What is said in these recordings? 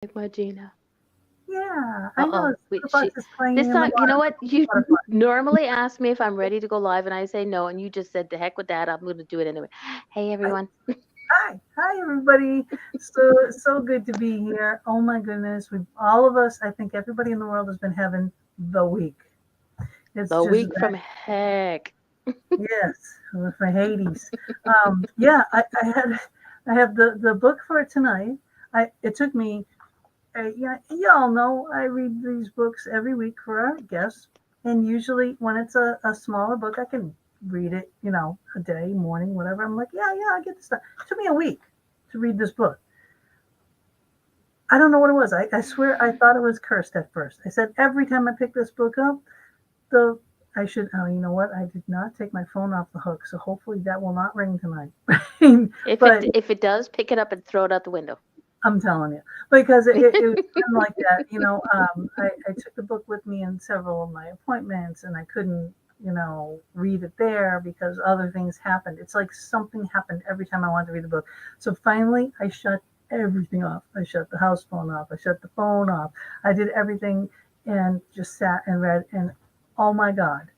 Like my Gina. Yeah, I know Uh-oh. Squirtbox is This playing in the time, you know what? You butterfly. normally ask me if I'm ready to go live, and I say no, and you just said, the heck with that. I'm going to do it anyway. Hey, I, everyone. hi everybody. So good to be here. Oh my goodness, we all of us. I think everybody in the world has been having the week. It's The just week that from heck. yes, for Hades. Yeah, I have the book for tonight. It took me. Yeah, y'all know I read these books every week for our guests, and usually when it's a smaller book, I can read it, a day, morning, whatever. I'm like, yeah, I get this stuff. It took me a week to read this book. I don't know what it was. I swear I thought it was cursed at first. I said every time I pick this book up, the I should. Oh, you know what? I did not take my phone off the hook, so hopefully that will not ring tonight. But If it does, pick it up and throw it out the window. I'm telling you, because it was kind of like that. I took the book with me in several of my appointments, and I couldn't, read it there because other things happened. It's like something happened every time I wanted to read the book. So finally, I shut everything off. I shut the house phone off. I shut the phone off. I did everything and just sat and read. And oh my God,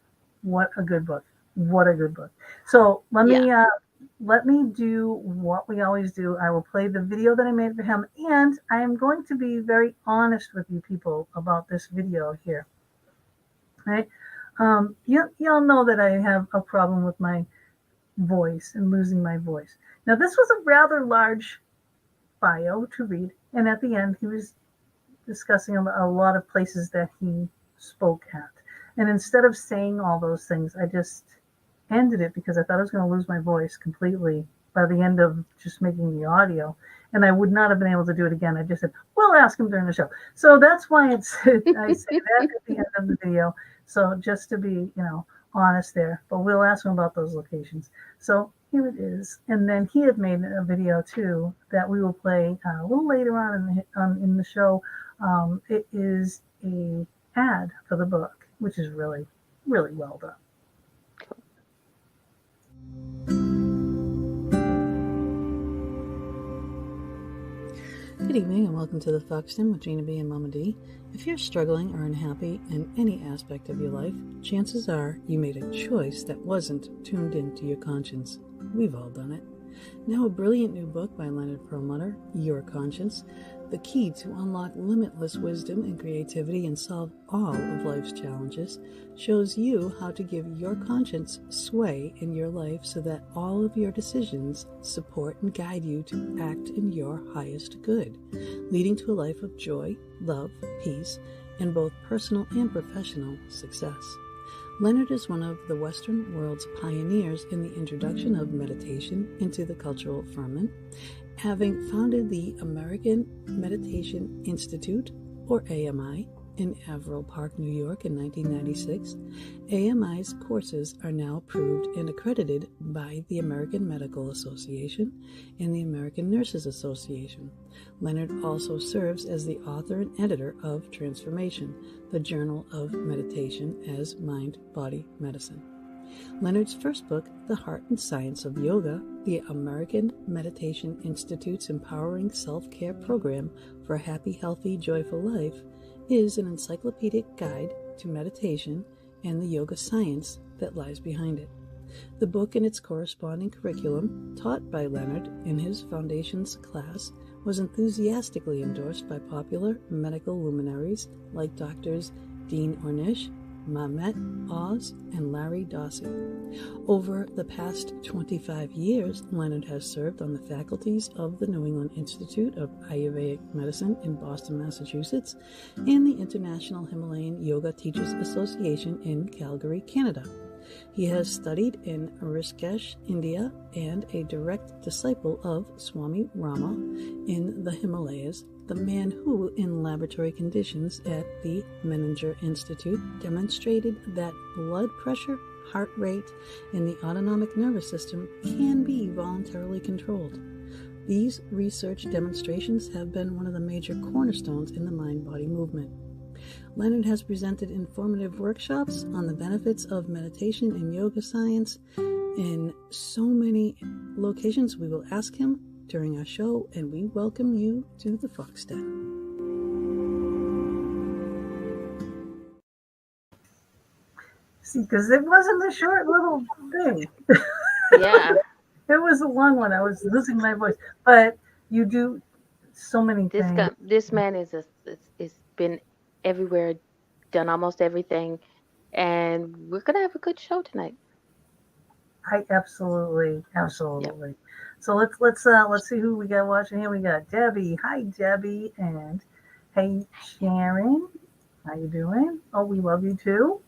what a good book! What a good book. So Yeah. let me do what we always do. I will play the video that I made for him, and I am going to be very honest with you people about this video here. Right? Y'all know that I have a problem with my voice and losing my voice. Now, this was a rather large bio to read, and at the end, he was discussing a lot of places that he spoke at. And instead of saying all those things, I just ended it because I thought I was going to lose my voice completely by the end of just making the audio. And I would not have been able to do it again. I just said, we'll ask him during the show. So that's why I say that at the end of the video. So just to be, honest there, but we'll ask him about those locations. So here it is. And then he had made a video too that we will play a little later on in the show. It is a ad for the book, which is really, really well done. Good evening and welcome to the Foxton with Gina B and Mama D. If you're struggling or unhappy in any aspect of your life, chances are you made a choice that wasn't tuned into your conscience. We've all done it. Now a brilliant new book by Leonard Permutter, Your Conscience, the key to unlock limitless wisdom and creativity and solve all of life's challenges, shows you how to give your conscience sway in your life so that all of your decisions support and guide you to act in your highest good, leading to a life of joy, love, peace, and both personal and professional success. Leonard is one of the Western world's pioneers in the introduction of meditation into the cultural firmament, having founded the American Meditation Institute, or AMI, in Averill Park, New York in 1996. AMI's courses are now approved and accredited by the American Medical Association and the American Nurses Association. Leonard also serves as the author and editor of Transformation, the Journal of Meditation as Mind, Body, Medicine. Leonard's first book, The Heart and Science of Yoga, the American Meditation Institute's empowering self-care program for a happy, healthy, joyful life, is an encyclopedic guide to meditation and the yoga science that lies behind it. The book and its corresponding curriculum, taught by Leonard in his Foundations class, was enthusiastically endorsed by popular medical luminaries like Doctors Dean Ornish, Mehmet Oz, and Larry Dossey. Over the past 25 years, Leonard has served on the faculties of the New England Institute of Ayurvedic Medicine in Boston, Massachusetts, and the International Himalayan Yoga Teachers Association in Calgary, Canada. He has studied in Rishikesh, India, and a direct disciple of Swami Rama in the Himalayas, the man who, in laboratory conditions at the Menninger Institute, demonstrated that blood pressure, heart rate, and the autonomic nervous system can be voluntarily controlled. These research demonstrations have been one of the major cornerstones in the mind-body movement. Leonard has presented informative workshops on the benefits of meditation and yoga science in so many locations. We will ask him during our show, and we welcome you to the Fox Den. See, because it wasn't a short little thing. Yeah. It was a long one. I was losing my voice. But you do so many things. This man is been everywhere, done almost everything, and we're gonna have a good show tonight. I absolutely, Yep. absolutely. So let's see who we got watching here. We got Debbie. Hi, Debbie, and hey, Sharon. How you doing? Oh, we love you too.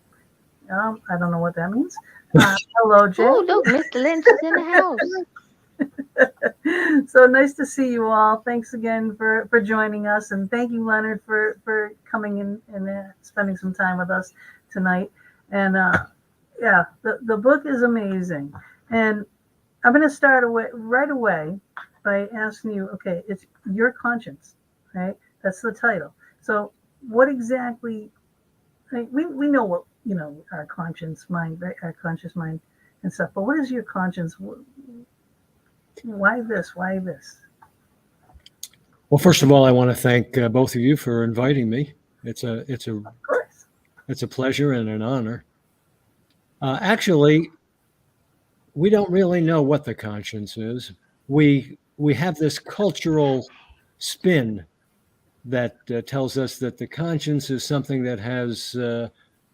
I don't know what that means. Hello, Jay. Oh, look, Mr. Lynch is in the house. So nice to see you all. Thanks again for joining us, and thank you, Leonard, for coming in and spending some time with us tonight. And yeah, the book is amazing, and I'm going to start right away by asking you. Okay, it's your conscience, right? That's the title. So, what exactly? We know what our conscience mind, right? Our conscious mind and stuff. But what is your conscience? Why this? Why this? Well, first of all, I want to thank both of you for inviting me. It's a Of course. it's a pleasure and an honor. Actually, we don't really know what the conscience is. We have this cultural spin that tells us that the conscience is something that has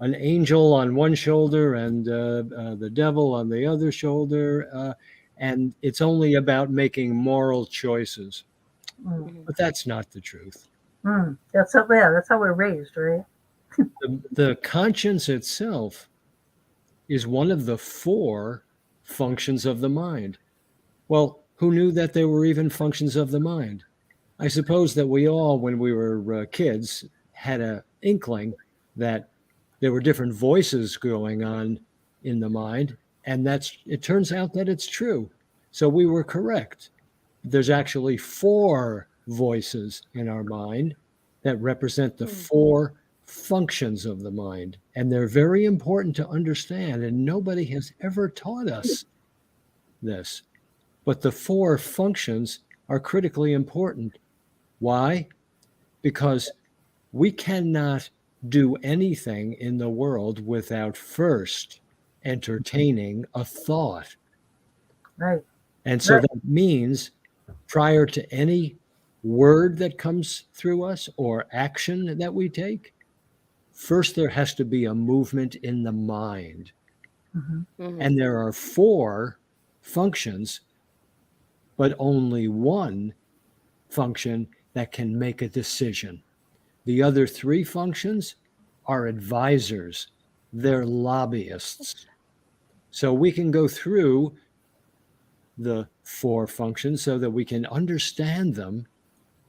an angel on one shoulder and the devil on the other shoulder, and it's only about making moral choices. Mm. Mhm. But that's not the truth. That's how. Yeah, that's how we're raised, right? The conscience itself is one of the four functions of the mind. Well, who knew that there were even functions of the mind? I suppose that we all, when we were kids, had an inkling that there were different voices going on in the mind, and it turns out that it's true. So we were correct. There's actually four voices in our mind that represent the Mm. four functions of the mind. And they're very important to understand. And nobody has ever taught us this. But the four functions are critically important. Why? Because we cannot do anything in the world without first entertaining a thought. Right. And so Right. that means prior to any word that comes through us or action that we take, first there has to be a movement in the mind. Mm-hmm. Mhm. And there are four functions, but only one function that can make a decision. The other three functions are advisors, they're lobbyists. So we can go through the four functions so that we can understand them,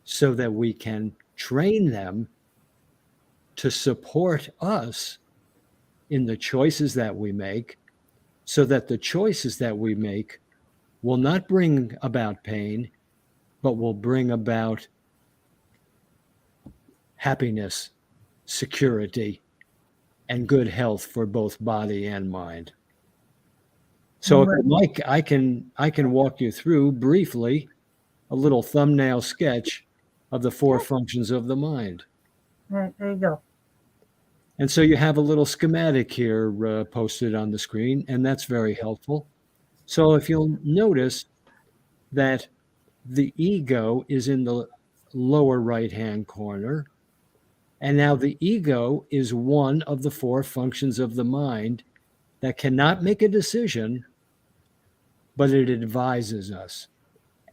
so that we can train them to support us in the choices that we make, so that the choices that we make will not bring about pain, but will bring about happiness, security, and good health for both body and mind. So if Right. you like, I can walk you through briefly a little thumbnail sketch of the four Yeah. functions of the mind. Right. There you go. And so you have a little schematic here posted on the screen, and that's very helpful. So if you'll notice that the ego is in the lower right-hand corner, and now the ego is one of the four functions of the mind that cannot make a decision, but it advises us.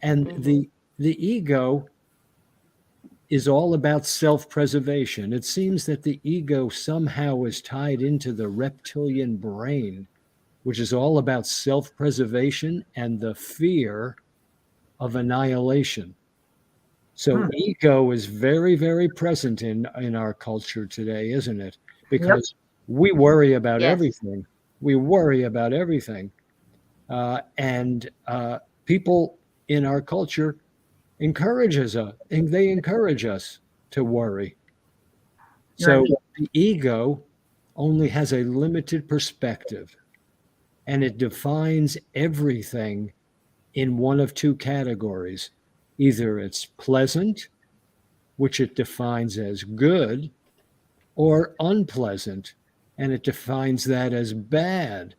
And Mhm. the ego is all about self-preservation. It seems that the ego somehow is tied into the reptilian brain, which is all about self-preservation and the fear of annihilation. So Hmm. ego is very, very present in our culture today, isn't it? Yep. Because we worry about Yes. everything. We worry about everything. And people in our culture encourages us, and they encourage us to worry. Right. So the ego only has a limited perspective, and it defines everything in one of two categories. Either it's pleasant, which it defines as good, or unpleasant, and it defines that as bad.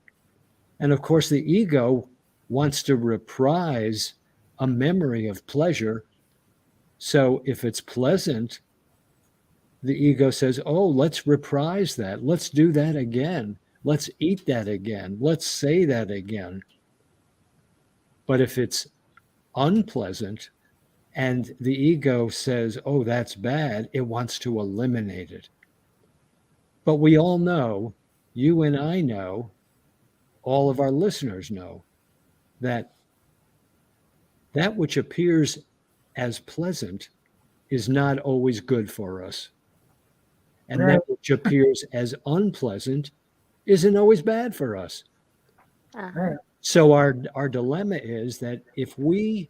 And of course, the ego wants to reprise a memory of pleasure. So if it's pleasant, the ego says, oh, let's reprise that. Let's do that again. Let's eat that again. Let's say that again. But if it's unpleasant and the ego says, oh, that's bad, it wants to eliminate it. But we all know, you and I know, all of our listeners know, that that which appears as pleasant is not always good for us. And Right. that which appears as unpleasant isn't always bad for us. Uh-huh. So our dilemma is that if we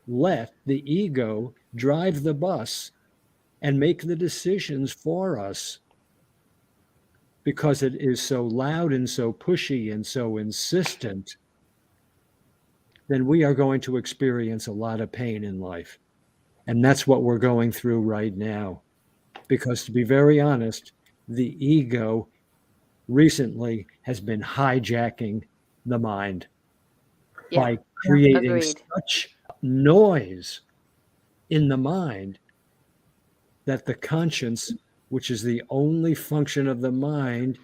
let the ego drive the bus and make the decisions for us because it is so loud and so pushy and so insistent, then we are going to experience a lot of pain in life. And that's what we're going through right now. Because to be very honest, the ego recently has been hijacking the mind Yeah. by creating Agreed. such noise in the mind that the conscience, which is the only function of the mind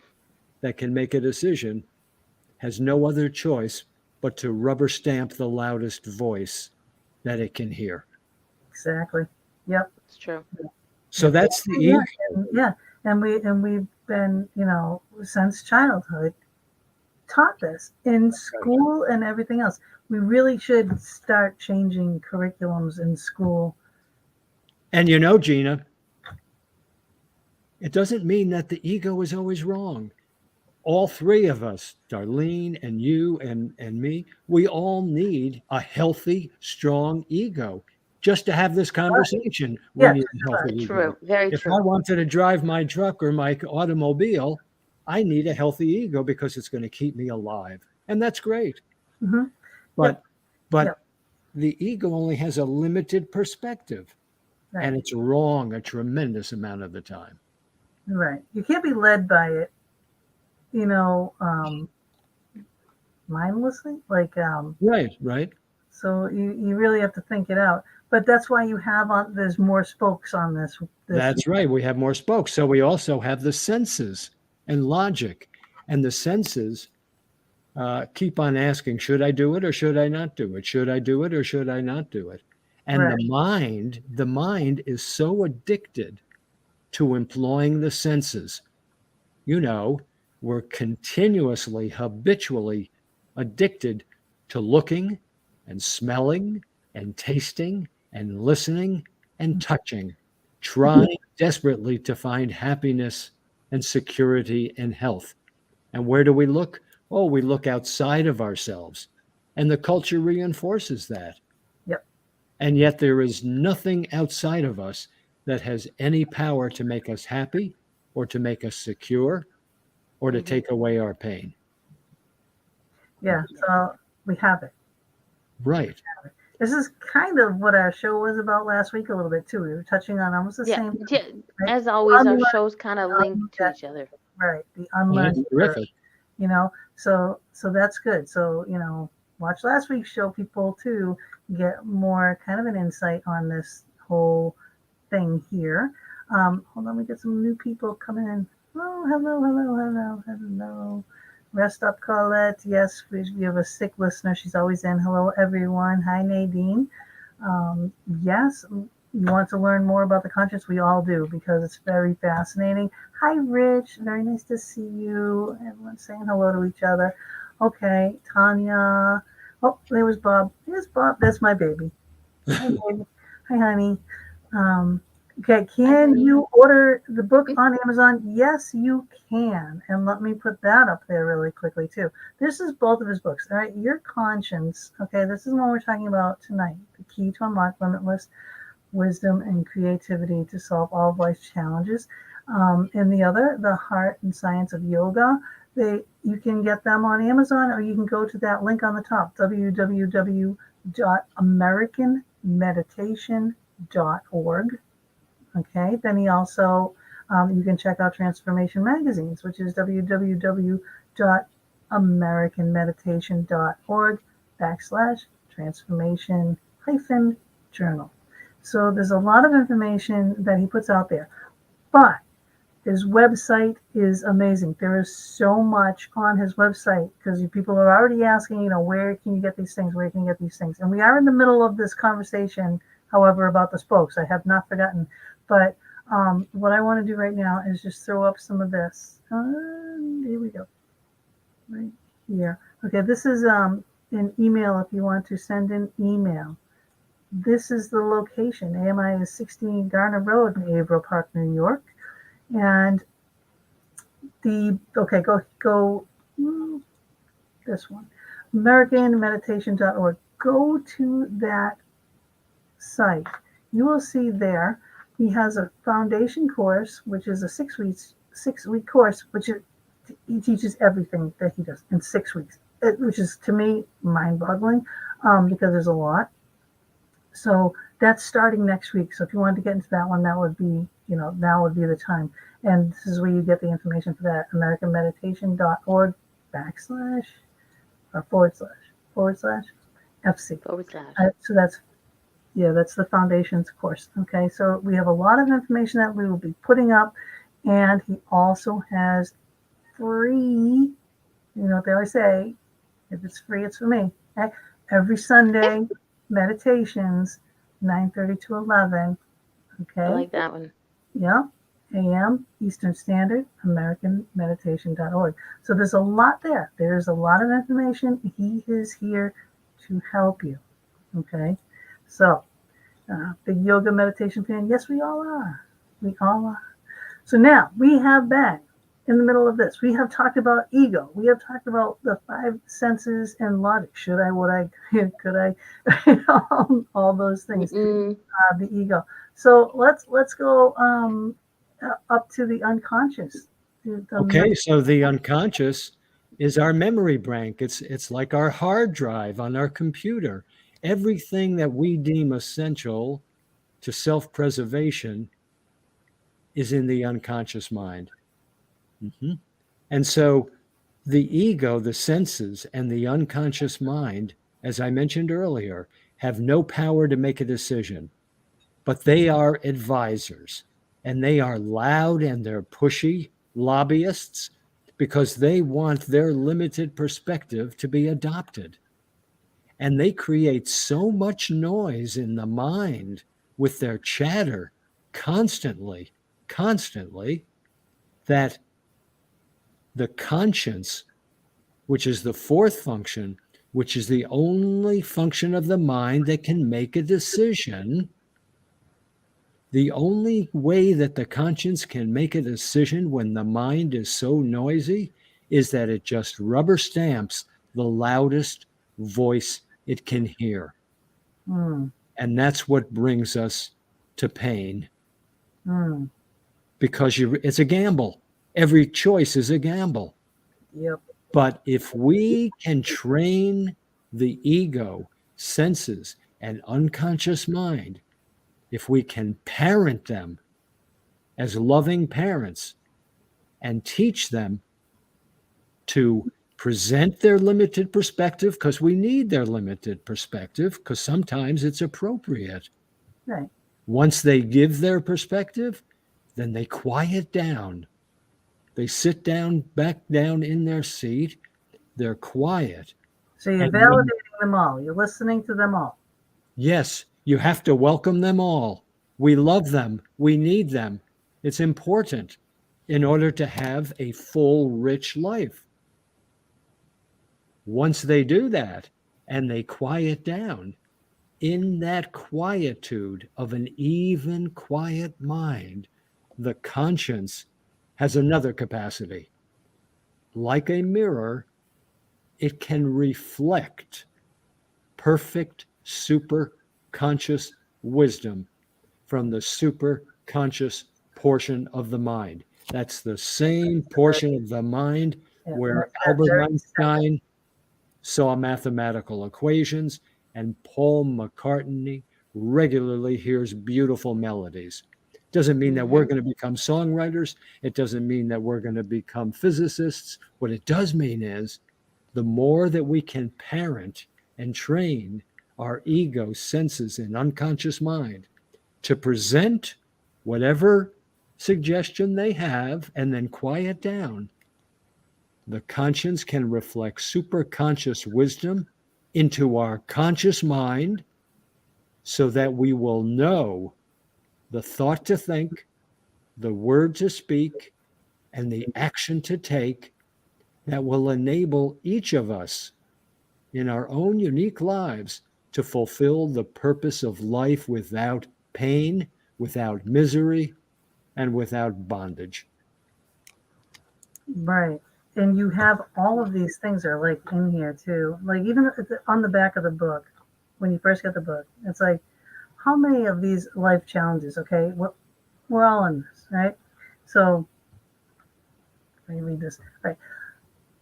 that can make a decision, has no other choice but to rubber stamp the loudest voice that it can hear. Exactly. Yep. It's true. So that's the Yeah. ego. Yeah. And we've been, since childhood taught this in school and everything else. We really should start changing curriculums in school. And Gina, it doesn't mean that the ego is always wrong. All three of us, Darlene and you and me, we all need a healthy, strong ego. Just to have this conversation, we Yeah, need a healthy ego. True. Very If true. I wanted to drive my truck or my automobile, I need a healthy ego because it's going to keep me alive. And that's great. Mm-hmm. But Yep. the ego only has a limited perspective. Right. And it's wrong a tremendous amount of the time. Right. You can't be led by it, mindlessly. Right. So you really have to think it out. But that's why there's more spokes on this. That's right. We have more spokes. So we also have the senses and logic. And the senses keep on asking, should I do it or should I not do it? Should I do it or should I not do it? And Right. the mind is so addicted to employing the senses. We're continuously, habitually addicted to looking and smelling and tasting and listening and touching, trying desperately to find happiness and security and health. And where do we look? Oh, we look outside of ourselves. And the culture reinforces that. Yep. And yet there is nothing outside of us that has any power to make us happy or to make us secure or to take away our pain. Yeah. So we have it. Right. This is kind of what our show was about last week a little bit too. We were touching on almost the same thing. Yeah. Right? As always, our Unlearn- shows kind of link to each other. Right. The Oh, unlearned. that's terrific. So that's good. So, watch last week's show, people, to get more kind of an insight on this whole thing here. Hold on, we get some new people coming in. Oh, hello. Rest up, Colette. Yes, we have a sick listener. She's always in. Hello, everyone. Hi, Nadine. Yes, you want to learn more about the conscience? We all do, because it's very fascinating. Hi, Rich. Very nice to see you. Everyone's saying hello to each other. Okay, Tanya. Oh, there was Bob. There's Bob. That's my baby. Hi, baby. Hi, honey. Okay, can you order the book on Amazon? Yes, you can. And let me put that up there really quickly, too. This is both of his books. All right, Your Conscience. Okay, this is what we're talking about tonight. The Key to Unlock Limitless Wisdom and Creativity to Solve All of Life's Challenges. And the other, The Heart and Science of Yoga. You can get them on Amazon, or you can go to that link on the top, www.americanmeditation.org. Okay, then he also You can check out Transformation Magazines, which is www.americanmeditation.org/transformation-journal. So there's a lot of information that he puts out there. But his website is amazing. There is so much on his website because people are already asking, where can you get these things? Where can you get these things? And we are in the middle of this conversation, however, about the spokes. I have not forgotten. But what I want to do right now is just throw up some of this. Here we go. Right here. Okay, this is an email if you want to send an email. This is the location. AMI is 16 Garner Road in Averill Park, New York. And go this one, AmericanMeditation.org. Go to that site. You will see there he has a foundation course, which is a 6-week course, which he teaches everything that he does in 6 weeks, which is to me mind-boggling because there's a lot. So that's starting next week. So if you wanted to get into that one, that would be, now would be the time. And this is where you get the information for that, AmericanMeditation.org ////FC. So that's the foundations course. Okay, so we have a lot of information that we will be putting up, and he also has free, what they always say, if it's free, it's for me. Okay? Every Sunday, meditations, 9:30 to 11. Okay. I like that one. Yeah. AM Eastern Standard, AmericanMeditation.org. So there's a lot there. There's a lot of information. He is here to help you. Okay. So, big yoga meditation fan. Yes, we all are. We all are. So now we have been in the middle of this. We have talked about ego. We have talked about the 5 senses and logic. Should I, would I, could I, all those things. The ego. So let's go up to the unconscious. Okay, so the unconscious is our memory bank. It's like our hard drive on our computer. Everything that we deem essential to self-preservation is in the unconscious mind. And so the ego, the senses, and the unconscious mind, as I mentioned earlier, have no power to make a decision, but they are advisors, and they are loud and they're pushy lobbyists because they want their limited perspective to be adopted. And they create so much noise in the mind with their chatter constantly, that the conscience, which is the 4th function, which is the only function of the mind that can make a decision, the only way that the conscience can make a decision when the mind is so noisy is that it just rubber stamps the loudest voice it can hear. And that's what brings us to pain. Because it's a gamble. Every choice is a gamble. Yep. But if we can train the ego, senses, and unconscious mind, if we can parent them as loving parents and teach them to present their limited perspective, because we need their limited perspective, because sometimes it's appropriate. Right. Once they give their perspective, then they quiet down. They sit down, back down in their seat. They're quiet. So you're validating them all. You're listening to them all. Yes, you have to welcome them all. We love them. We need them. It's important in order to have a full, rich life. Once they do that and they quiet down, in that quietude of an even, quiet mind, the conscience has another capacity. Like a mirror, it can reflect perfect super conscious wisdom from the super conscious portion of the mind. That's the same portion of the mind where Albert Einstein saw mathematical equations and Paul McCartney regularly hears beautiful melodies. Doesn't mean that we're Mhm. going to become songwriters. It doesn't mean that we're going to become physicists. What it does mean is the more that we can parent and train our ego, senses, and unconscious mind to present whatever suggestion they have and then quiet down, the conscience can reflect superconscious wisdom into our conscious mind so that we will know the thought to think, the word to speak, and the action to take that will enable each of us in our own unique lives to fulfill the purpose of life without pain, without misery, and without bondage. Right. And you have all of these things are like in here too. Like even on the back of the book, when you first get the book, it's like, how many of these life challenges? Okay, we're all in this, right? So let me read this. All right.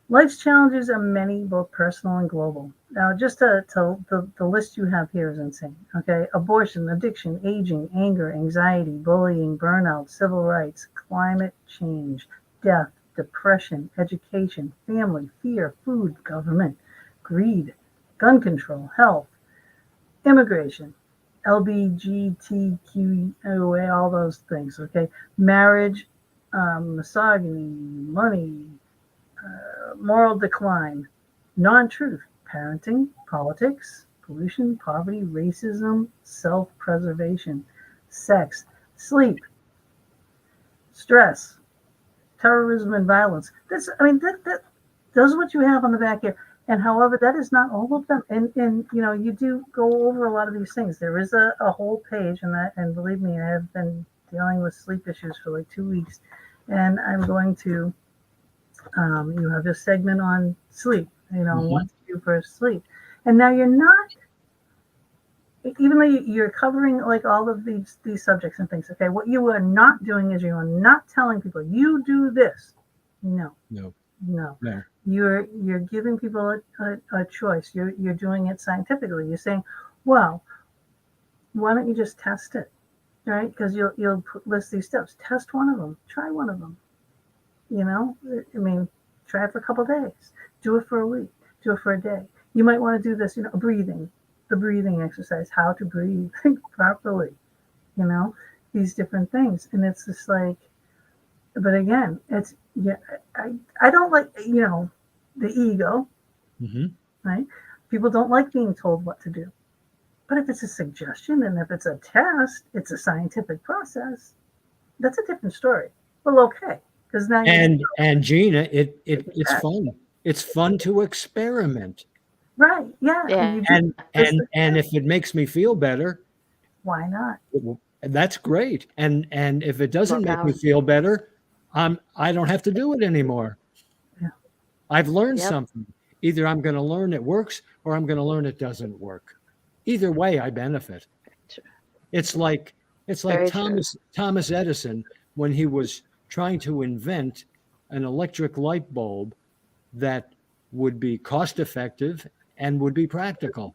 Life's challenges are many, both personal and global. Now, just the list you have here is insane. Okay, abortion, addiction, aging, anger, anxiety, bullying, burnout, civil rights, climate change, death, depression, education, family, fear, food, government, greed, gun control, health, immigration, LBGTQ, all those things. Okay, marriage, misogyny, money, moral decline, non-truth, parenting, politics, pollution, poverty, racism, self-preservation, sex, sleep, stress, terrorism, and violence. Those are what you have on the back here. And however, that is not all of them. And you do go over a lot of these things. There is a whole page, and believe me, I have been dealing with sleep issues for like 2 weeks, and I'm going to you have a segment on sleep, what to do for sleep. And now you're not, even though you're covering like all of these subjects and things, okay, what you are not doing is you are not telling people, you do this. No, No, no. no. You're giving people a choice. You're doing it scientifically. You're saying, well, why don't you just test it, right? Because you'll list these steps. Test one of them. Try one of them. I mean, try it for a couple of days. Do it for a week. Do it for a day. You might want to do this, the breathing exercise, how to breathe properly, these different things. And it's just like, but again, I don't like, the ego, Mm-hmm. right? People don't like being told what to do. But if it's a suggestion and if it's a test, it's a scientific process, that's a different story. Well, okay. Because now And Gina, it's that. fun. It's fun to experiment. Right, yeah, and you Yeah. do this, And if it makes me feel better, why not? that's great. And if it More doesn't make me power. feel better, I don't have to do it anymore. Yeah, I've learned Yep. something. Either I'm going to learn it works or I'm going to learn it doesn't work. Either way, I benefit. True. It's like Very true. Thomas Edison when he was trying to invent an electric light bulb that would be cost effective and would be practical.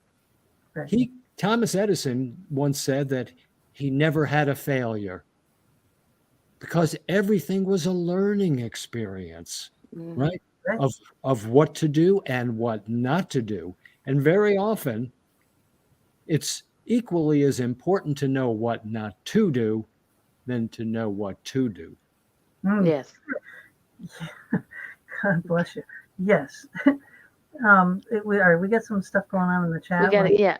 right, He Thomas Edison once said that he never had a failure because everything was a learning experience, Hmm. right? right, Of what to do and what not to do. And very often it's equally as important to know what not to do than to know what to do. mm, Yes. God bless you. Yes, all right, we got some stuff going on in the We chat. got it. Yeah.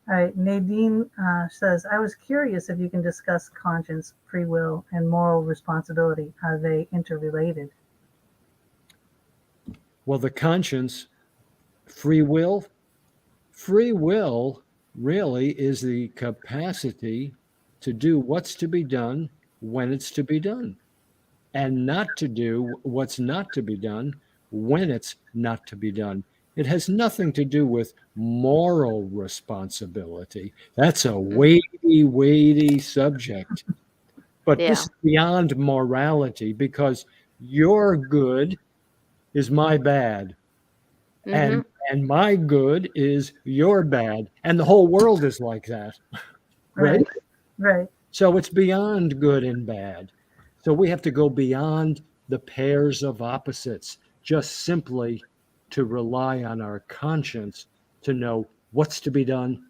All right, Nadine says, I was curious if you can discuss conscience, free will, and moral responsibility. Are they interrelated? Well, the conscience, free will really is the capacity to do what's to be done when it's to be done and not to do what's not to be done when it's not to be done. It has nothing to do with moral responsibility. That's a Hmm. weighty subject. But this Yeah. is beyond morality because your good is my bad Hmm. and my good is your bad and the whole world is like that, right? Right, right, So it's beyond good and bad. So we have to go beyond the pairs of opposites, just simply to rely on our conscience to know what's to be done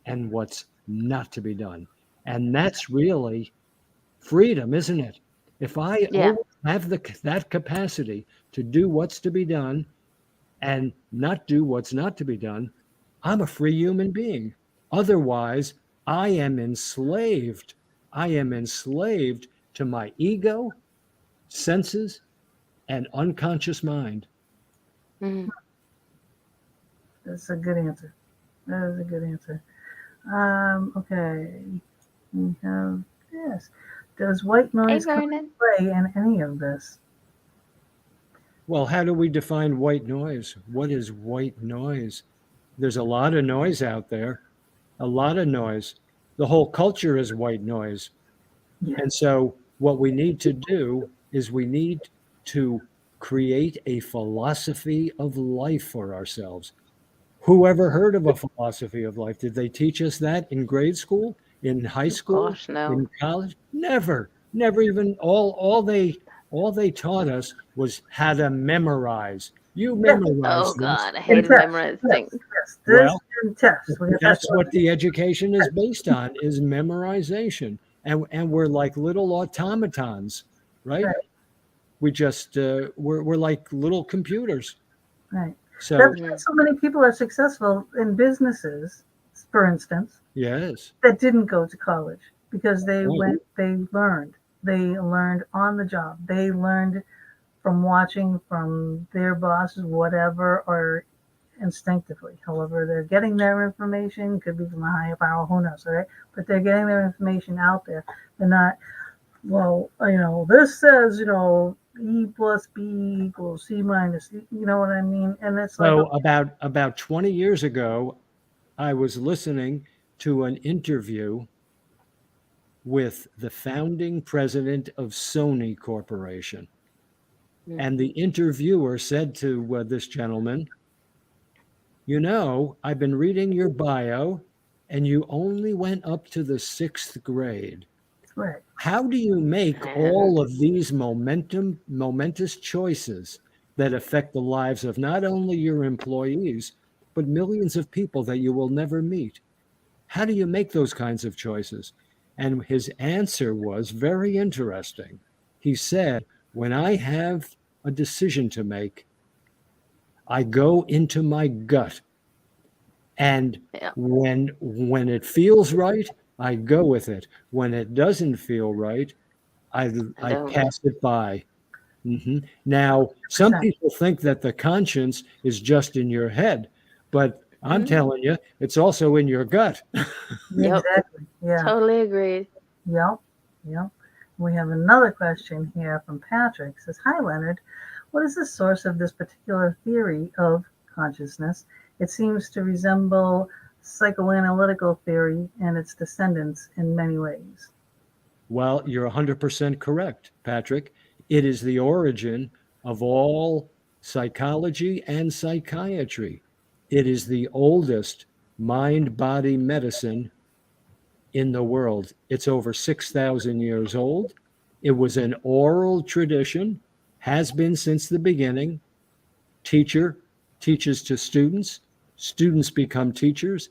and what's not to be done. And that's really freedom, isn't it? If I Yeah. always have that capacity to do what's to be done and not do what's not to be done, I'm a free human being. Otherwise, I am enslaved. I am enslaved to my ego, senses, and unconscious mind. Hmm. That's a good answer. That is a good answer. Okay. We have this. Does white Hey, noise come into Vernon. play in any of this? Well, how do we define white noise? What is white noise? There's a lot of noise out there, a lot of noise. The whole culture is white noise. Yeah. And so, what we need to do is we need to create a philosophy of life for ourselves. Who ever heard of a philosophy of life? Did they teach us that in grade school, in high Oh school, gosh, no. in college? Never, never even. All they taught us was how to memorize. You Yeah. memorize Oh this. God, I And hated test. memorizing. Yes. Yes. This Well, and test. We got that's that's what the education is based on, is memorization. And we're like little automatons, right? right. We just we're like little computers. Right. That's So why Hmm. so many people are successful in businesses, for instance, yes, that didn't go to college because right. they learned on the job. They learned from watching from their bosses, whatever, or instinctively. However, they're getting their information, could be from a higher power, who knows, right? But they're getting their information out there. They're not, well, this says, E plus B equals C minus, you know what I mean? And it's like, So about 20 years ago, I was listening to an interview with the founding president of Sony Corporation. And the interviewer said to this gentleman, I've been reading your bio and you only went up to the sixth grade. right, How do you make And all of these momentous choices that affect the lives of not only your employees, but millions of people that you will never meet? How do you make those kinds of choices? And his answer was very interesting. He said, when I have a decision to make, I go into my gut. And yeah, when it feels right, I go with it. When it doesn't feel right, I I I don't. pass it by. Now, some 100%. people think that the conscience is just in your head, but I'm Mm, telling you, it's also in your gut. yep, Exactly. Yeah. totally agreed. Yep. Yep. We have another question here from Patrick. It says, "Hi Leonard, what is the source of this particular theory of consciousness? It seems to resemble psychoanalytical theory and its descendants in many ways." Well, you're 100% correct, Patrick. It is the origin of all psychology and psychiatry. It is the oldest mind body medicine in the world. It's over 6,000 years old. It was an oral tradition, has been since the beginning. Teacher teaches to students, students become teachers,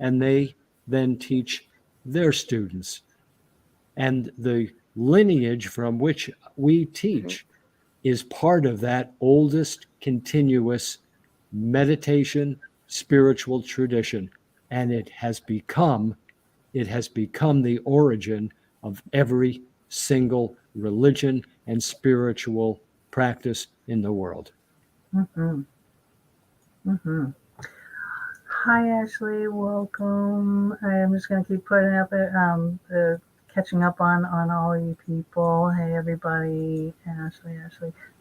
and they then teach their students. And the lineage from which we Hmm. teach is part of that oldest continuous meditation spiritual tradition. And it has become the origin of every single religion and spiritual practice in the world. Mm-hmm. Mm-hmm. Hi Ashley, welcome. I'm just gonna keep putting up it. Catching up on all you people. Hey everybody, Ashley.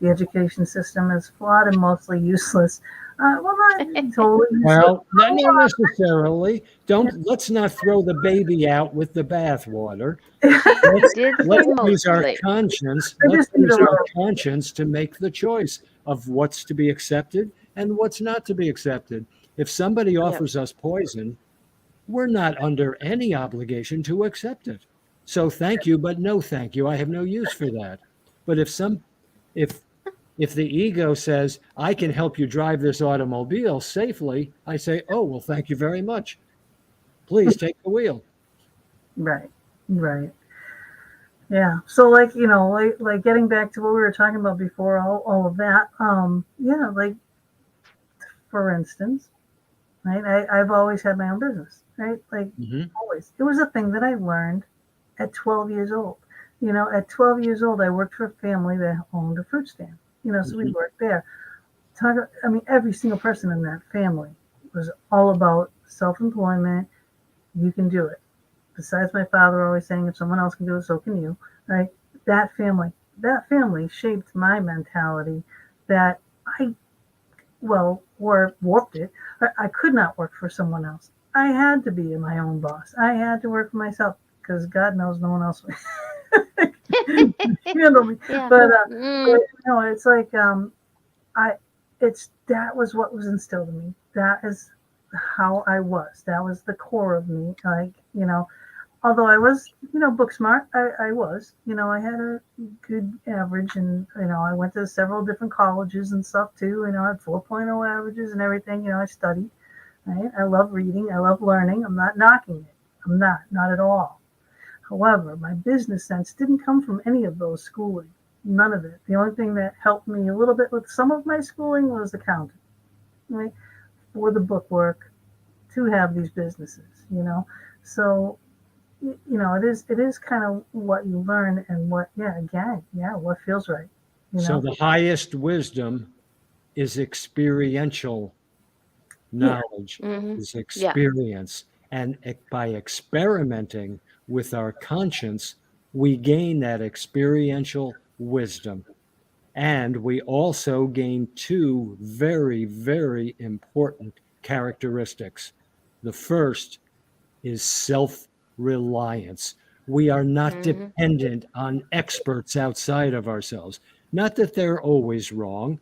The education system is flawed and mostly useless. Well, not totally useless. Well, not necessarily. Let's not throw the baby out with the bathwater. He Let's did say let's use our mostly. conscience. They Let's just need a use our little. conscience to make the choice of what's to be accepted and what's not to be accepted. If somebody Yep. offers us poison, we're not under any obligation to accept it. So thank you, but no thank you. I have no use for that. But if if the ego says, I can help you drive this automobile safely, I say, oh, well, thank you very much. Please take the wheel. Right. Right. Yeah. So like, like getting back to what we were talking about before all of that, yeah, like for instance, right, I've always had my own business, right? Like Hmm. always. It was a thing that I learned at 12 years old. At 12 years old, I worked for a family that owned a fruit stand. So we Hmm. worked there. I mean, every single person in that family was all about self-employment. You can do it. Besides my father always saying, if someone else can do it, so can you, right? That family, that family shaped my mentality that I, well, or warped it. I could not work for someone else. I had to be my own boss. I had to work for myself because God knows no one else would handle me. Yeah. But Mm, it's like I, that was what was instilled in me. That is how I was. That was the core of me. Like although I was, book smart, I was, I had a good average and, I went to several different colleges and stuff too. I had 4.0 averages and everything. I studied, right? I love reading. I love learning. I'm not knocking it. I'm not at all. However, my business sense didn't come from any of those schooling. None of it. The only thing that helped me a little bit with some of my schooling was accounting, right? For the bookwork to have these businesses. So it is kind of what you learn and what, yeah, again, yeah, what feels right, you So know? the highest wisdom is experiential Yeah, knowledge, hmm. is Yeah. experience. And by experimenting with our conscience, we gain that experiential wisdom. And we also gain two very, very important characteristics. The first is self reliance. We are not Hmm. dependent on experts outside of ourselves. Not that they're always wrong,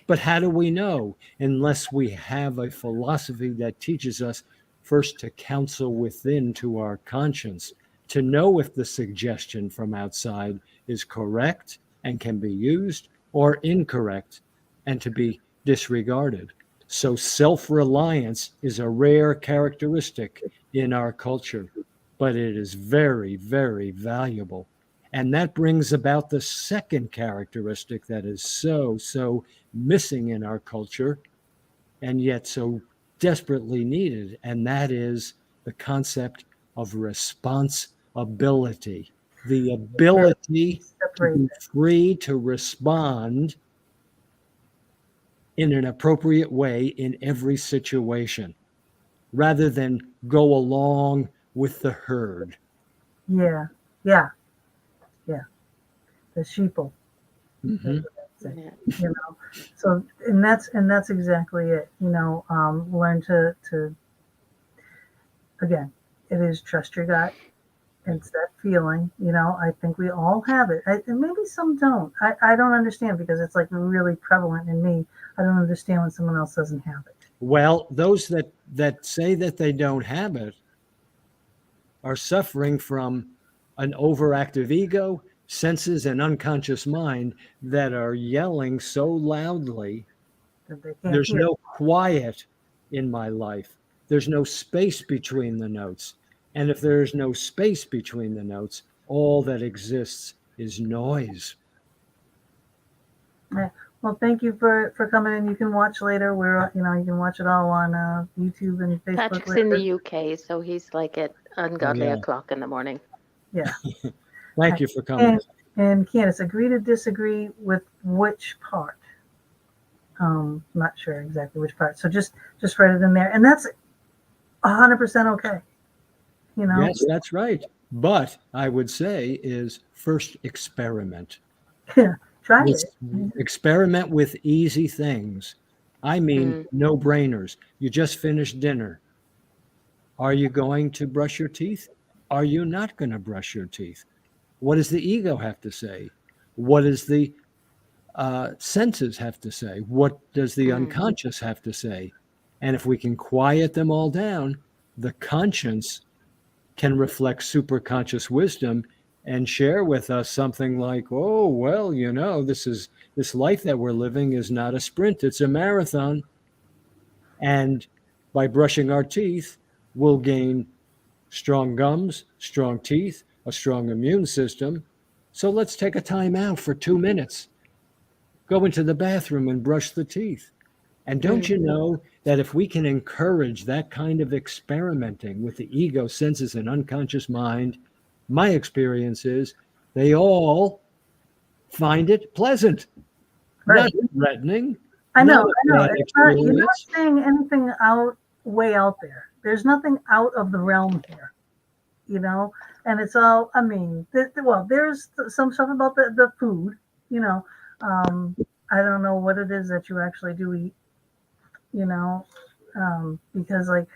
but how do we know unless we have a philosophy that teaches us first to counsel within to our conscience, to know if the suggestion from outside is correct and can be used or incorrect and to be disregarded? So self reliance is a rare characteristic in our culture, but it is very, very valuable. And that brings about the second characteristic that is so missing in our culture and yet so desperately needed. And that is the concept of responsibility, the yeah, ability to separate be that. free to respond in an appropriate way in every situation rather than go along with the herd. Yeah, yeah, yeah, the sheeple, that's Mhm. what I'd say, Yeah. you know? So, and that's exactly it, learn to, again, it is trust your gut. It's that feeling, I think we all have it. And maybe some don't. I don't understand because it's like really prevalent in me. I don't understand when someone else doesn't have it. Well, those that say that they don't have it are suffering from an overactive ego, senses, and unconscious mind that are yelling so loudly. That they can't There's hear. no quiet in my life. There's no space between the notes. And if there's no space between the notes, all that exists is noise. Yeah. Well, thank you for coming in. You can watch later. You can watch it all on YouTube and Facebook Patrick's in the later. UK, so he's like at Oh, ungodly yeah. o'clock in the morning. Yeah. Thank you for coming. And Candace, agree to disagree with which part? Not sure exactly which part. So just write it in there, and that's 100% okay. You know, Yes, that's right. But I would say is first experiment. yeah, try Let's it. experiment with easy things. I mean, Mm. no brainers. You just finished dinner. Are you going to brush your teeth? Are you not going to brush your teeth? What does the ego have to say? What does the senses have to say? What does the Mm. unconscious have to say? And if we can quiet them all down, the conscience can reflect superconscious wisdom and share with us something like, oh, well, this life that we're living is not a sprint, it's a marathon. And by brushing our teeth, we'll gain strong gums, strong teeth, a strong immune system. So let's take a time out for 2 minutes. Go into the bathroom and brush the teeth. And don't Mm. you know that if we can encourage that kind of experimenting with the ego, senses, and unconscious mind, my experience is they all find it pleasant, not Right. threatening, I not know, a I know. bad It's not, you're not experience. saying anything way out there. There's nothing out of the realm here, you know. And it's all. I mean, well, there's some stuff about the food, you know. Um, I don't know what it is that you actually do eat, you know, because like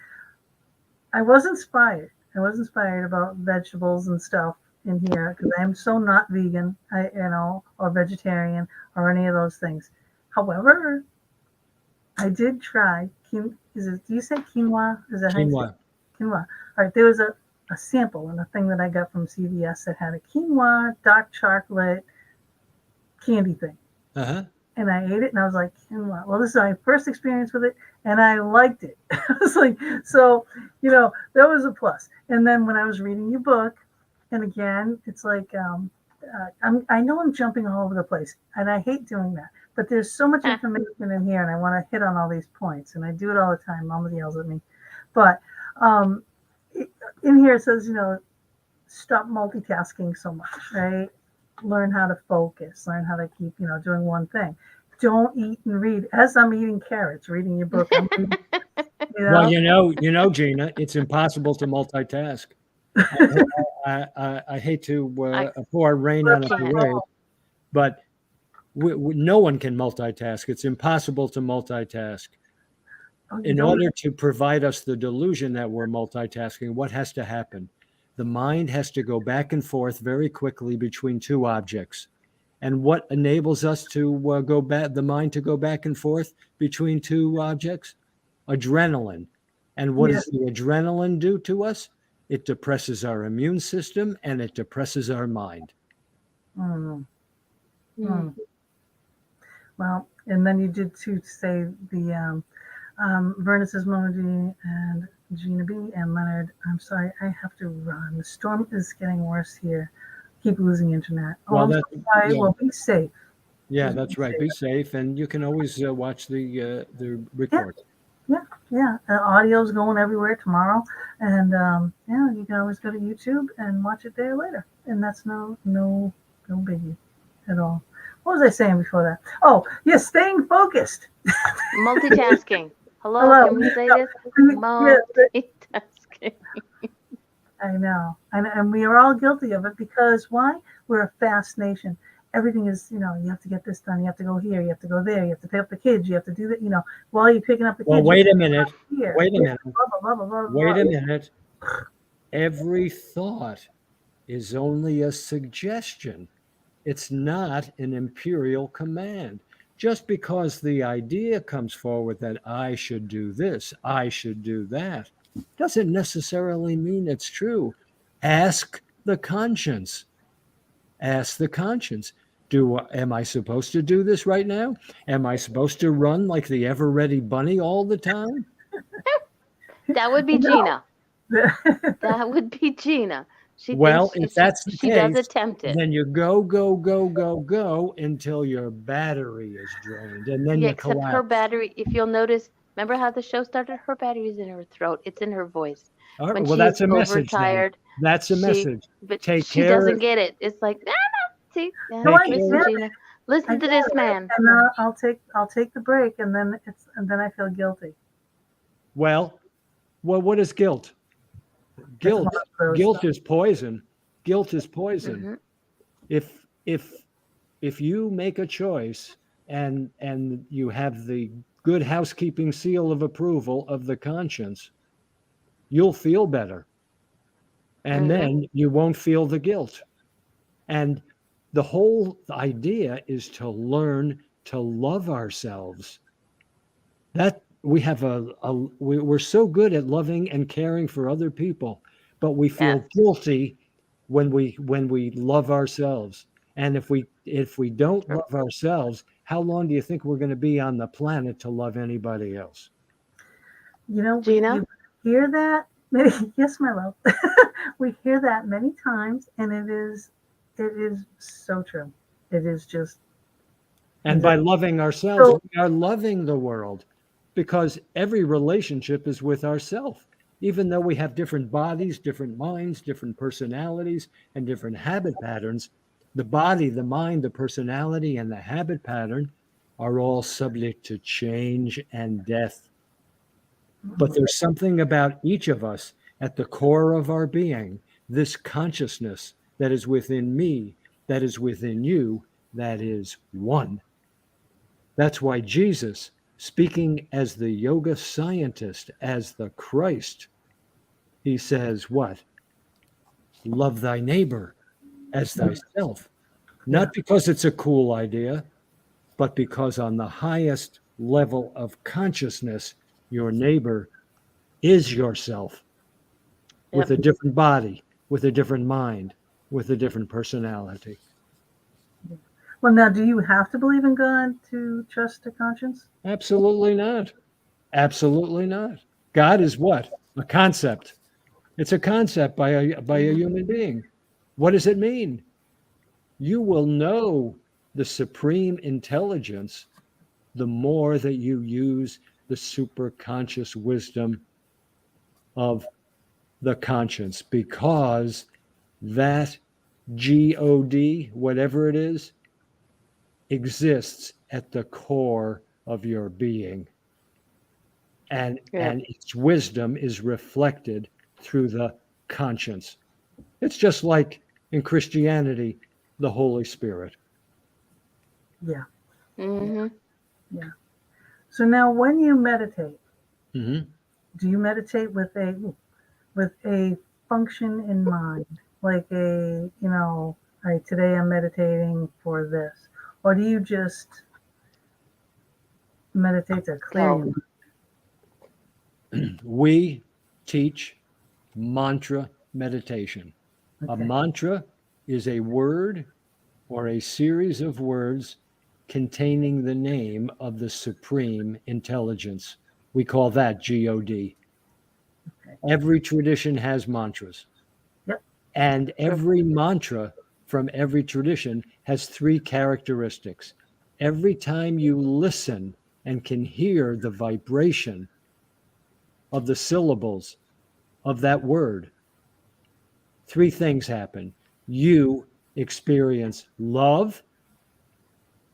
I was inspired. I was inspired about vegetables and stuff in here because I'm so not vegan, or vegetarian or any of those things. However, I did try. Do you say quinoa? Is that how you say Quinoa. it? Quinoa? All right. There was a sample and a thing that I got from CVS that had a quinoa dark chocolate candy thing. Uh-huh. And I ate it and I was like, quinoa. Well, this is my first experience with it and I liked it. I was like, so, that was a plus. And then when I was reading your book, and again, it's like, I know I'm jumping all over the place and I hate doing that, but there's so much Ah, information in here and I want to hit on all these points and I do it all the time. Mama yells at me. But um, in here it says, stop multitasking so much, right? Learn how to focus, learn how to keep, doing one thing. Don't eat and read. As I'm eating carrots, reading your book, I'm reading, you Well, know. Gina, it's impossible to multitask. I hate to I pour rain on a can't. parade, but no one can multitask. It's impossible to multitask. Oh, you In don't. order to provide us the delusion that we're multitasking, what has to happen? The mind has to go back and forth very quickly between two objects. And what enables us to go back, the mind to go back and forth between two objects? Adrenaline. And what Yes. does the adrenaline do to us? It depresses our immune system and it depresses our mind. Mm, Mm. mm. Well, and then you did too say the Verna says Mona and Gina B and Leonard. I'm sorry, I have to run. The storm is getting worse here. Keep losing internet. Oh, Well, I'm so that sorry. yeah, Well, be safe. yeah, Just be that's right. safe. Be safe, and you can always watch the Yeah. record. Yeah, yeah. Audio's going everywhere tomorrow, and yeah, you can always go to YouTube and watch it there later, and that's no biggie at all. What was I saying before that? Oh, yeah, staying focused. Multitasking. Hello, Hello. can we say this? Yeah, Multitasking. I know, and we are all guilty of it because why? We're a fast nation. Everything is, you have to get this done. You have to go here. You have to go there. You have to pick up the kids. You have to do that. While you're picking up the Well, kids, you wait a have to minute. go here. Wait a Yeah, minute. blah blah blah blah blah Wait a blah. minute. Every thought is only a suggestion. It's not an imperial command. Just because the idea comes forward that I should do this, I should do that, doesn't necessarily mean it's true. Ask the conscience. Ask the conscience. Am I supposed to do this right now? Am I supposed to run like the ever ready bunny all the time? That would be No. Gina. That would be Gina. She Well, thinks if she that's the she does case, attempt it. then you go, go, go, go, go until your battery is drained and then Yeah, you except her collapse. battery, if you'll notice, remember how the show started? Her battery's in her throat. It's in her voice. All right, When well, she that's is a message then. overtired, That's a she message. but Take she care. doesn't get it. It's like, ah, see, yeah, No, Take I get listen, care. it. Gina. I Listen to get this it. man. And I'll take the break, and then I feel guilty. Well, what is guilt? That's one Guilt. of those Guilt stuff. is poison. Guilt is poison. Hmm. If if if you make a choice and you have the good housekeeping seal of approval of the conscience, you'll feel better. And Hmm. then you won't feel the guilt. And the whole idea is to learn to love ourselves. That we have we're so good at loving and caring for other people, but we feel Yes. guilty when we love ourselves. And if we don't True. love ourselves, how long do you think we're going to be on the planet to love anybody else? We Gina? hear that many, yes, my love. We hear that many times, and it is so true. It is just And by loving ourselves, so. we are loving the world because every relationship is with ourself. Even though we have different bodies, different minds, different personalities, and different habit patterns, the body, the mind, the personality, and the habit pattern are all subject to change and death. But there's something about each of us at the core of our being, this consciousness that is within me, that is within you, that is one. That's why Jesus, speaking as the yoga scientist, as the Christ, he says, what? Love thy neighbor as thyself. Yeah, Not because it's a cool idea, but because on the highest level of consciousness, your neighbor is yourself with Yep. a different body, with a different mind, with a different personality. well, now, do you have to believe in God to trust a conscience? Absolutely not. Absolutely not. God is what? A concept. It's a concept by a human being. What does it mean? You will know the supreme intelligence the more that you use the superconscious wisdom of the conscience, because that God, whatever it is, exists at the core of your being. Yeah. And its wisdom is reflected through the conscience. It's just like in Christianity, the Holy Spirit. Yeah, yeah, Mm-hmm. yeah. So now, when you meditate, Mhm. do you meditate with a function in mind, like all right, today I'm meditating for this, or do you just meditate to clear your Oh, mind? We teach mantra meditation. A Okay, mantra is a word or a series of words containing the name of the supreme intelligence. We call that God. okay, Every tradition has mantras, yep, and true. every mantra from every tradition has three characteristics. Every time you listen and can hear the vibration of the syllables of that word, three things happen. You experience love,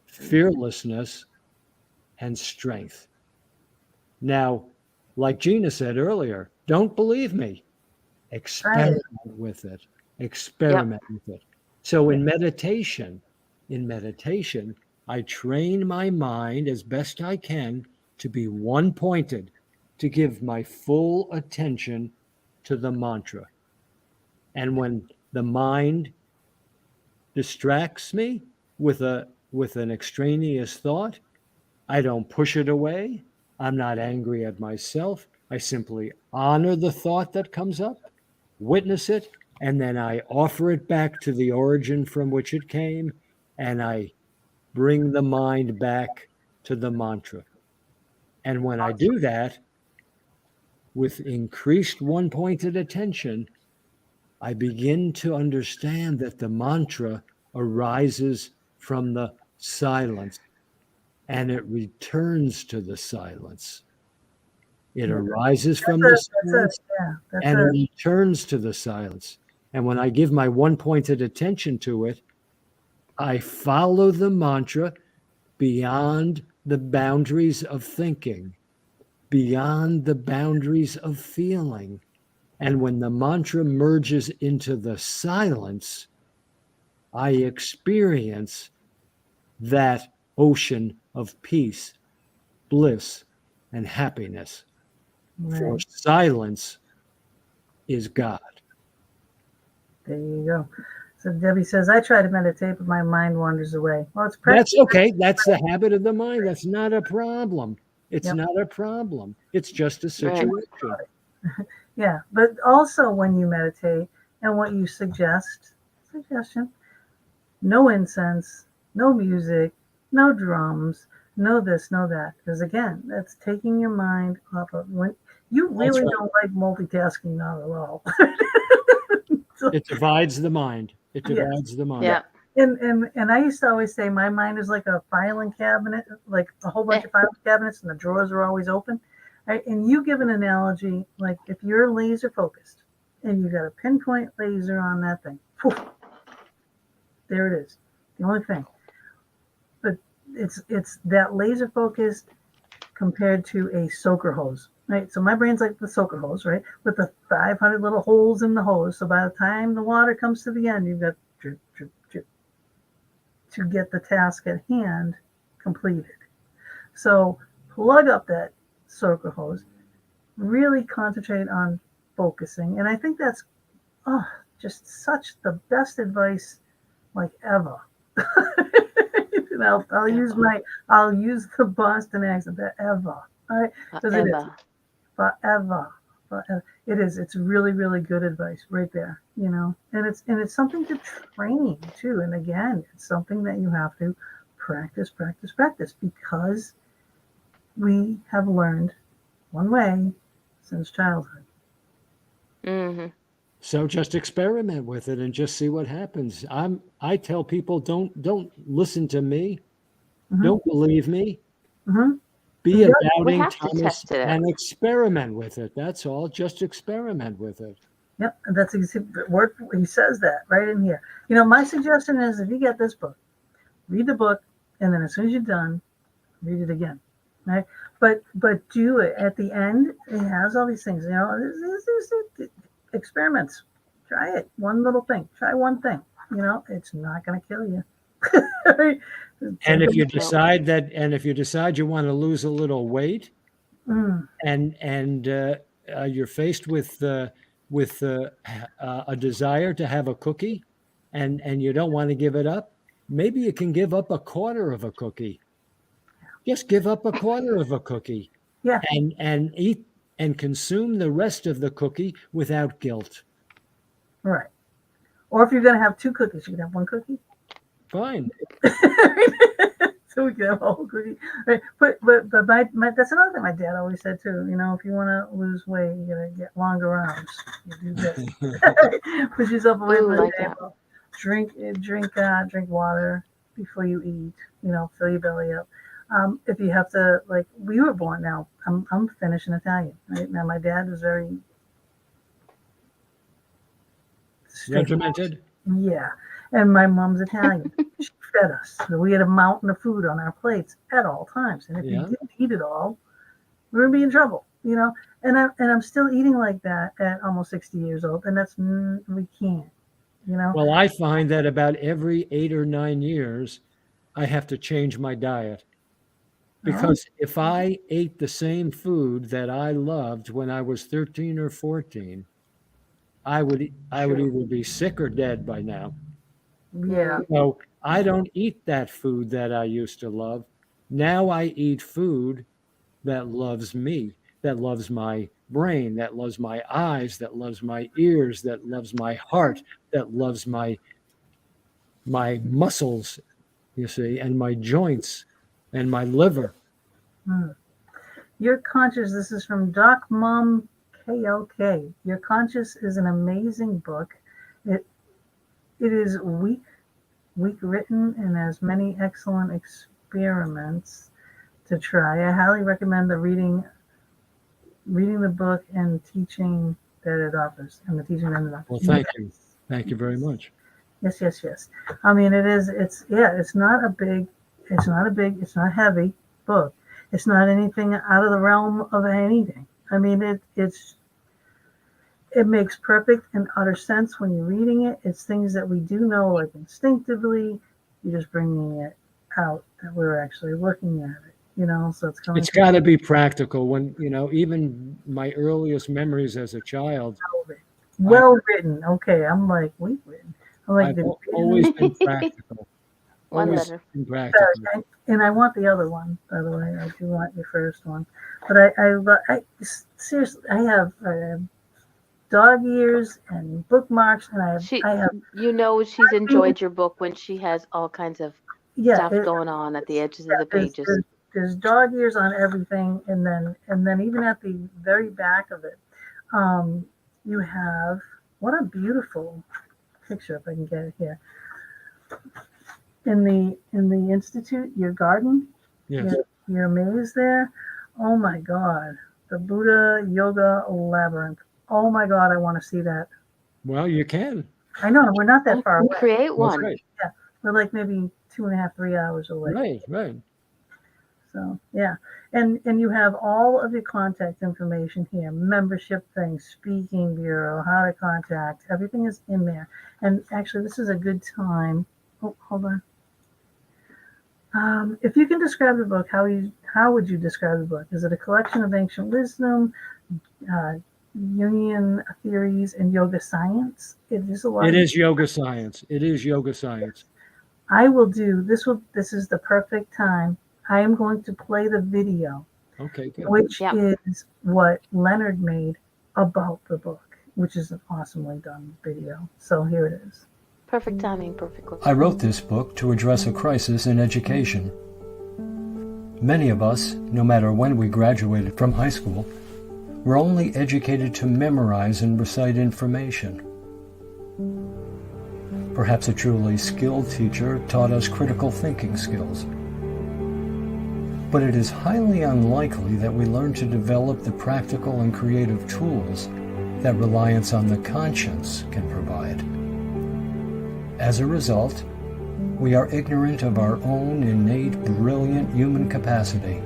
fearlessness, and strength. Now, like Gina said earlier, don't believe me. try Experiment it. with it. Yep. Experiment with it. So Yeah, in meditation, I train my mind as best I can to be one pointed, to give my full attention to the mantra. And when the mind distracts me with an extraneous thought, I don't push it away. I'm not angry at myself. I simply honor the thought that comes up, witness it, and then I offer it back to the origin from which it came, and I bring the mind back to the mantra. And when I do that with increased one pointed attention, I begin to understand that the mantra arises from the silence and it returns to the silence. It yeah. arises That's from the a that's a silence yeah. That's and it a returns to the silence. And when I give my one pointed attention to it, I follow the mantra beyond the boundaries of thinking, beyond the boundaries of feeling. And when the mantra merges into the silence, I experience that ocean of peace, bliss, and happiness. For right. silence is God. There you go. So Debbie says, I try to meditate, but my mind wanders away. Well, it's That's practice. okay. That's the habit of the mind. That's not a problem. It's Yep. not a problem. It's just a Right. situation. Yeah, but also when you meditate and what you suggestion, no incense, no music, no drums, no this, no that. Because again, that's taking your mind off of when you That's really right. don't like multitasking, not at all. So, It divides the mind. It yes, divides the yeah. mind. Yeah. And I used to always say my mind is like a filing cabinet, like a whole bunch Eh, of filing cabinets, and the drawers are always open. Right? And you give an analogy like if you're laser focused and you got a pinpoint laser on that thing, poof, there it is. The only thing. But it's that laser focused compared to a soaker hose, right? So my brain's like the soaker hose, right, with the 500 little holes in the hose. So by the time the water comes to the end, you've got drip, drip, drip to get the task at hand completed. So plug up that soaker hose, really concentrate on focusing, and I think that's oh, just such the best advice like ever. And ever. I'll use the Boston accent, the ever, all right? Because it is Forever. forever, forever. It is. It's really, really good advice right there, and it's something to train too. And again, it's something that you have to practice, practice, practice because we have learned one way since childhood. Hmm. So just experiment with it and just see what happens. I tell people don't listen to me, Mm-hmm. don't believe me. Mm-hmm. Be You a got We doubting have to Thomas test it out. and experiment with it. That's all. Just experiment with it. Yep, and that's the word. He says that right in here. My suggestion is if you get this book, read the book, and then as soon as you're done, read it again. Right? But do it at the end. It has all these things. There's experiments. Try it. One little thing. Try one thing. It's not going to kill you. Right? And Take if you a, No. decide that, and if you decide you want to lose a little weight, mm, and you're faced with a desire to have a cookie, and you don't want to give it up, maybe you can give up a quarter of a cookie. Just give up a quarter of a cookie, yeah, and eat and consume the rest of the cookie without guilt. right. Or if you're going to have two cookies, you can have one cookie. Fine. So we can have a whole cookie. Right. But my that's another thing my dad always said too. If you want to lose weight, you gotta get longer arms. You do this. Push yourself away Ooh, from the like that. table. Drink water before you eat. Fill your belly up. If you have to, like we were born now, I'm Finnish and Italian. Right now, my dad was very strict. Regimented. Yeah. And my mom's Italian. She fed us. So we had a mountain of food on our plates at all times. And if you Yeah. didn't eat it all, we would be in trouble. And I'm still eating like that at almost 60 years old. And we can't. Well, I find that about every 8 or 9 years, I have to change my diet. Oh, Because if I ate the same food that I loved when I was 13 or 14, I would True. either be sick or dead by now. yeah. Hmm. So I don't eat that food that I used to love. Now I eat food that loves me, that loves my brain, that loves my eyes, that loves my ears, that loves my heart, that loves my muscles, you see, and my joints and my liver. Hmm. Your Conscious, this is from Doc Mom KLK. Your Conscious is an amazing book. It it is weak written and has many excellent experiments to try. I highly recommend the reading the book and teaching that it offers, and the teaching that it offers. Well, thank you. Yes, Thank you very much. yes, yes, yes. I mean, it is. Yeah. It's not heavy book. It's not anything out of the realm of anything. I mean, it makes perfect and utter sense when you're reading it. It's things that we do know, like instinctively. You're just bringing it out that we're actually looking at it. So it's coming It's from got to be practical. When, even my earliest memories as a child, well written. I, Well written. Okay, I'm like weak written. I'm like I've the always been practical, One always letter. been practical. and I want the other one. By the way, I do want your first one. But seriously, I have dog ears and bookmarks, and She, I have she's things. enjoyed your book when she has all kinds of Yeah, stuff going on at the edges of yeah, the pages. there's dog ears on everything, and then even at the very back of it, um, you have what a beautiful picture if I can get it here in the institute, your garden, Yes. your maze there. Oh my God, the Buddha Yoga Labyrinth. Oh my God, I want to see that. Well, you can. I know we're not that Oh, far away. create That's one. right. Yeah, we're like maybe 2.5, 3 hours away. Right, right. So yeah, and you have all of your contact information here, membership things, speaking bureau, how to contact, everything is in there. And actually, this is a good time. Oh, hold on. If you can describe the book, how would you describe the book? Is it a collection of ancient wisdom, uh, Jungian theories, and yoga science? It is a lot It of. is yoga science. It is yoga science. I will do this. This is the perfect time. I am going to play the video, Okay, good. which Yeah, is what Leonard made about the book, which is an awesomely done video. So here it is. perfect timing, perfect. I wrote this book to address a crisis in education. Many of us, no matter when we graduated from high school, were only educated to memorize and recite information. Perhaps a truly skilled teacher taught us critical thinking skills. But it is highly unlikely that we learn to develop the practical and creative tools that reliance on the conscience can provide. As a result, we are ignorant of our own innate, brilliant human capacity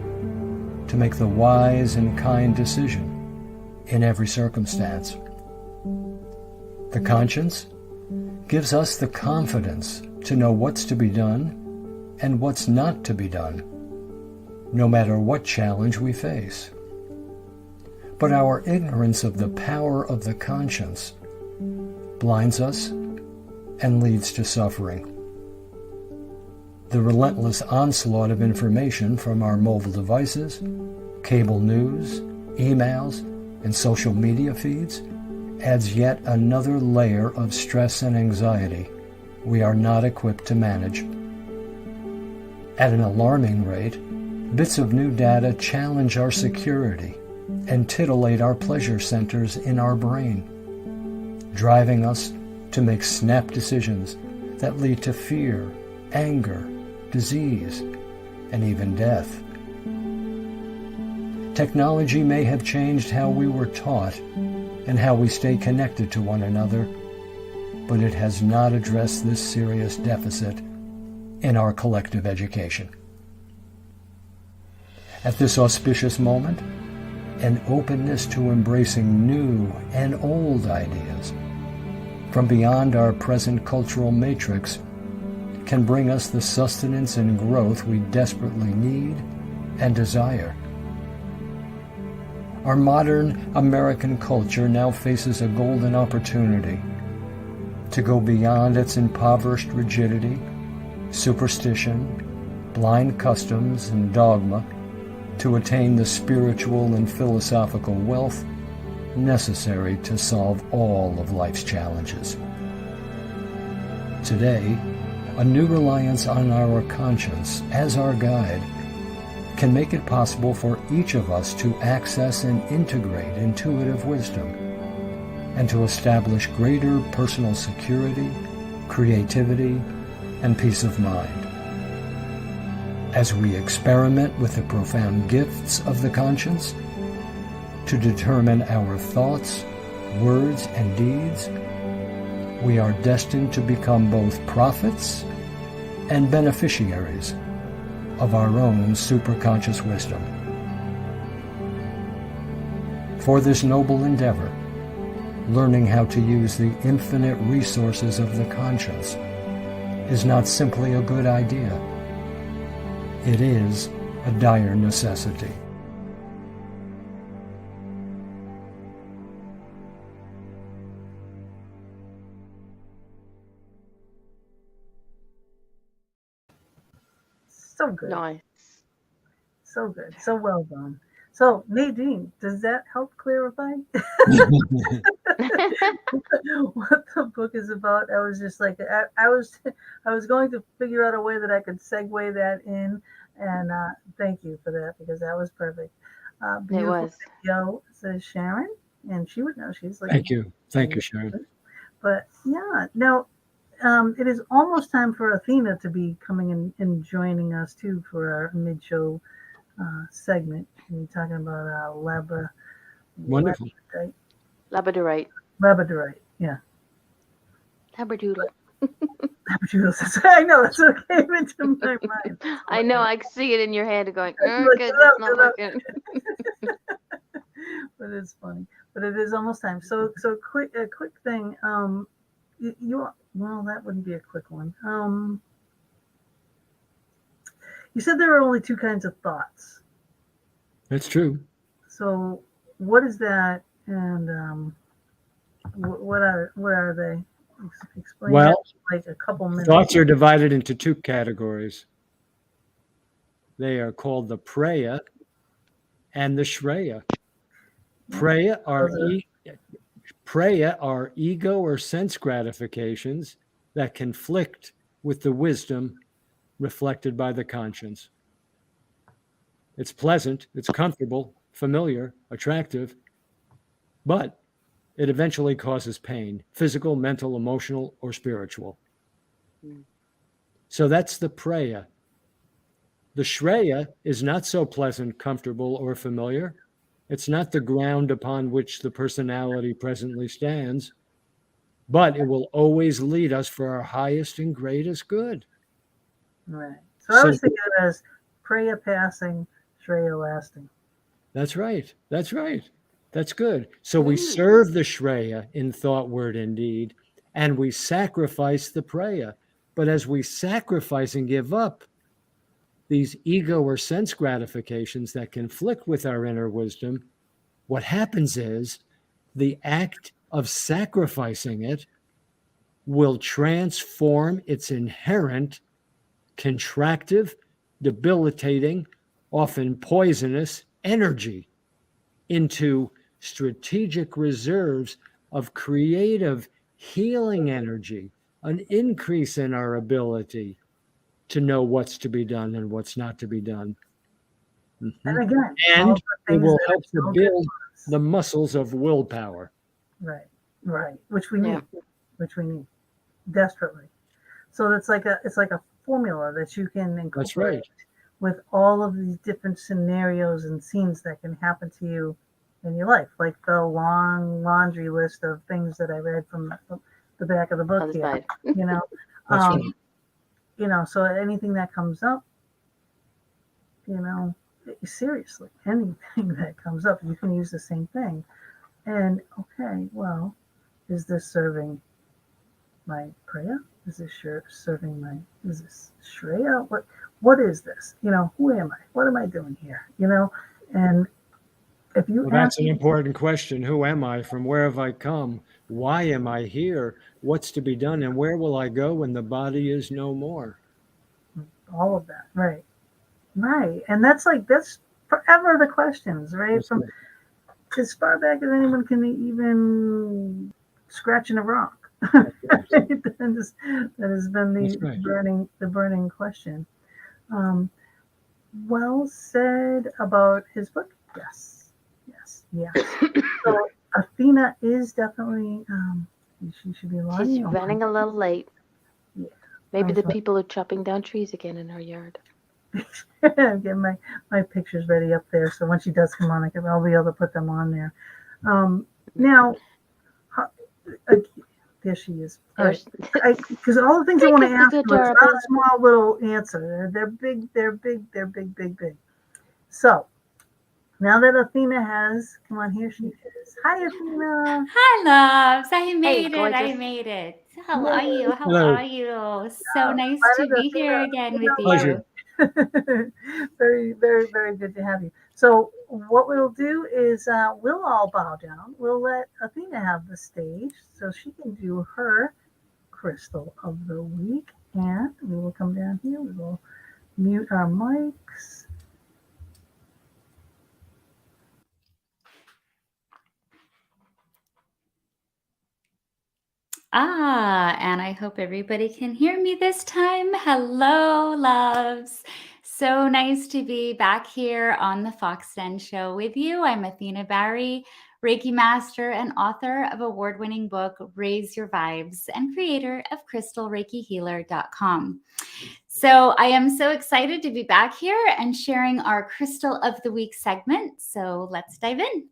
to make the wise and kind decision in every circumstance. The conscience gives us the confidence to know what's to be done and what's not to be done, no matter what challenge we face. But our ignorance of the power of the conscience blinds us and leads to suffering. The relentless onslaught of information from our mobile devices, cable news, emails, and social media feeds adds yet another layer of stress and anxiety we are not equipped to manage. At an alarming rate, bits of new data challenge our security and titillate our pleasure centers in our brain, driving us to make snap decisions that lead to fear, anger, disease, and even death. Technology may have changed how we were taught and how we stay connected to one another, but it has not addressed this serious deficit in our collective education. At this auspicious moment, an openness to embracing new and old ideas from beyond our present cultural matrix can bring us the sustenance and growth we desperately need and desire. Our modern American culture now faces a golden opportunity to go beyond its impoverished rigidity, superstition, blind customs, and dogma to attain the spiritual and philosophical wealth necessary to solve all of life's challenges. Today, a new reliance on our conscience as our guide can make it possible for each of us to access and integrate intuitive wisdom and to establish greater personal security, creativity, and peace of mind. As we experiment with the profound gifts of the conscience to determine our thoughts, words, and deeds, we are destined to become both prophets and beneficiaries of our own superconscious wisdom. For this noble endeavor, learning how to use the infinite resources of the conscience is not simply a good idea. It is a dire necessity. So good. Nice. So good. So well done. So Nadine, does that help clarify? what the book is about. I was just like, I was going to figure out a way that I could segue that in, and thank you for that because that was perfect. It Beautiful was. video, says Sharon, and she would know. She's like, Thank you. Thank you, Sharon. but yeah, now it is almost time for Athena to be coming in and joining us too for our mid-show segment. We're talking about Wonderful. Labradorite. labradorite. Yeah, Labradoodle. labradoodles. I know that's what came into my mind. That's I know. hilarious. I see it in your head going, Look okay, it that's up, not working. but it's funny. But it is almost time. So quick, a quick thing. Well, that wouldn't be a quick one. You said there are only two kinds of thoughts. That's true. So what is that, and what are they? Explain that Well, in like a couple minutes. thoughts are divided into two categories. They are called the Preya and the Shreya. Preya are Preya are ego or sense gratifications that conflict with the wisdom reflected by the conscience. It's pleasant, it's comfortable, familiar, attractive, but it eventually causes pain, physical, mental, emotional, or spiritual. So that's the Preya. The Shreya is not so pleasant, comfortable, or familiar. It's not the ground upon which the personality presently stands, but it will always lead us for our highest and greatest good. Right. So I was thinking of it as Preya passing, Shreya lasting. That's right. That's right. That's good. So we serve the Shreya in thought, word, and deed, and we sacrifice the Preya. But as we sacrifice and give up these ego or sense gratifications that conflict with our inner wisdom, what happens is the act of sacrificing it will transform its inherent contractive, debilitating, often poisonous energy into strategic reserves of creative healing energy, an increase in our ability to know what's to be done and what's not to be done. And again, And it will help to build the muscles of willpower. Right, right, which we need, desperately. So it's like a formula that you can incorporate That's right. with all of these different scenarios and scenes that can happen to you in your life, like the long laundry list of things that I read from the back of the book Other here. side. You know, That's right. you know, so anything that comes up, you know, seriously, anything that comes up, you can use the same thing. And okay, well, is this serving my prayer? Is this serving my? Is this Shreya? What is this? You know, who am I? What am I doing here? You know, and if you Well, that's an important question. Who am I? From where have I come? Why am I here? What's to be done? And where will I go when the body is no more? all of that, right, right, and that's forever the questions, right? That's From as far back as anyone can even scratch in a rock. that has been right. the burning question. Um, well said about his book. Yes, yes, yes. So Athena is definitely. She should be She's lying. running a little late. Yeah. Maybe the Nice. people are chopping down trees again in her yard. Get my pictures ready up there, so when she does come on, I'll be able to put them on there. Now, there she is. Because all the things I want to ask you, it's not a small little answer. They're big. They're big. They're big. Big. Big. So now that Athena has come on, here she is. Hi, Athena. Hi, loves. I made it. gorgeous. I made it. How are you? How Hello. are you? So nice to be here again with Pleasure. you. Very, very, very good to have you. So what we'll do is we'll all bow down. We'll let Athena have the stage so she can do her crystal of the week. And we will come down here. We will mute our mics. And I hope everybody can hear me this time. Hello, loves. So nice to be back here on the Fox Den Show with you. I'm Athena Barry, Reiki Master and author of award-winning book, Raise Your Vibes, and creator of crystalreikihealer.com. So I am so excited to be back here and sharing our Crystal of the Week segment. So let's dive in.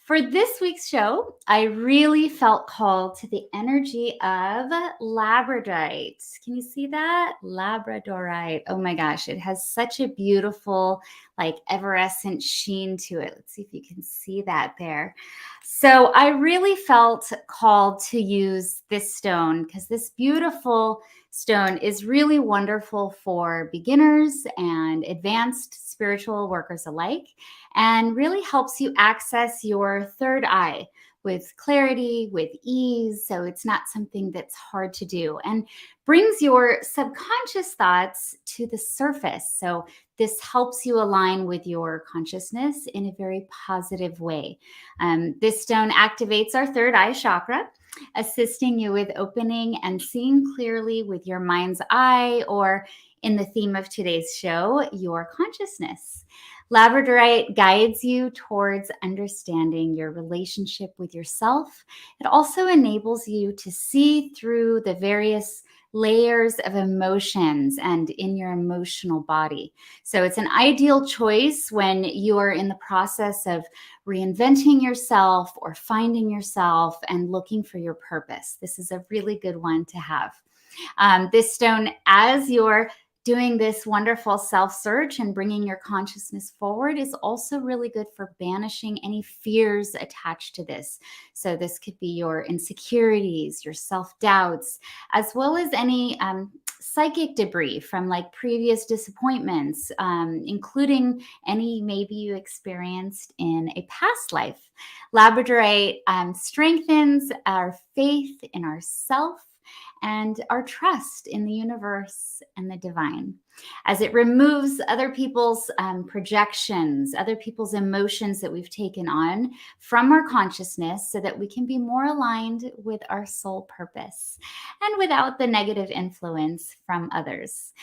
For this week's show, I really felt called to the energy of labradorite. Can you see that? Labradorite. Oh my gosh, it has such a beautiful, like evanescent sheen to it. Let's see if you can see that there. So I really felt called to use this stone because this beautiful stone is really wonderful for beginners and advanced spiritual workers alike, and really helps you access your third eye with clarity, with ease. So it's not something that's hard to do, and brings your subconscious thoughts to the surface. So this helps you align with your consciousness in a very positive way. This stone activates our third eye chakra, assisting you with opening and seeing clearly with your mind's eye, or in the theme of today's show, your consciousness. Labradorite guides you towards understanding your relationship with yourself. It also enables you to see through the various layers of emotions and in your emotional body. So it's an ideal choice when you are in the process of reinventing yourself or finding yourself and looking for your purpose. This is a really good one to have. This stone, as you're doing this wonderful self-search and bringing your consciousness forward, is also really good for banishing any fears attached to this. So this could be your insecurities, your self-doubts, as well as any psychic debris from like previous disappointments, including any maybe you experienced in a past life. Labradorite strengthens our faith in ourself and our trust in the universe and the divine, as it removes other people's projections, other people's emotions that we've taken on from our consciousness, so that we can be more aligned with our soul purpose and without the negative influence from others.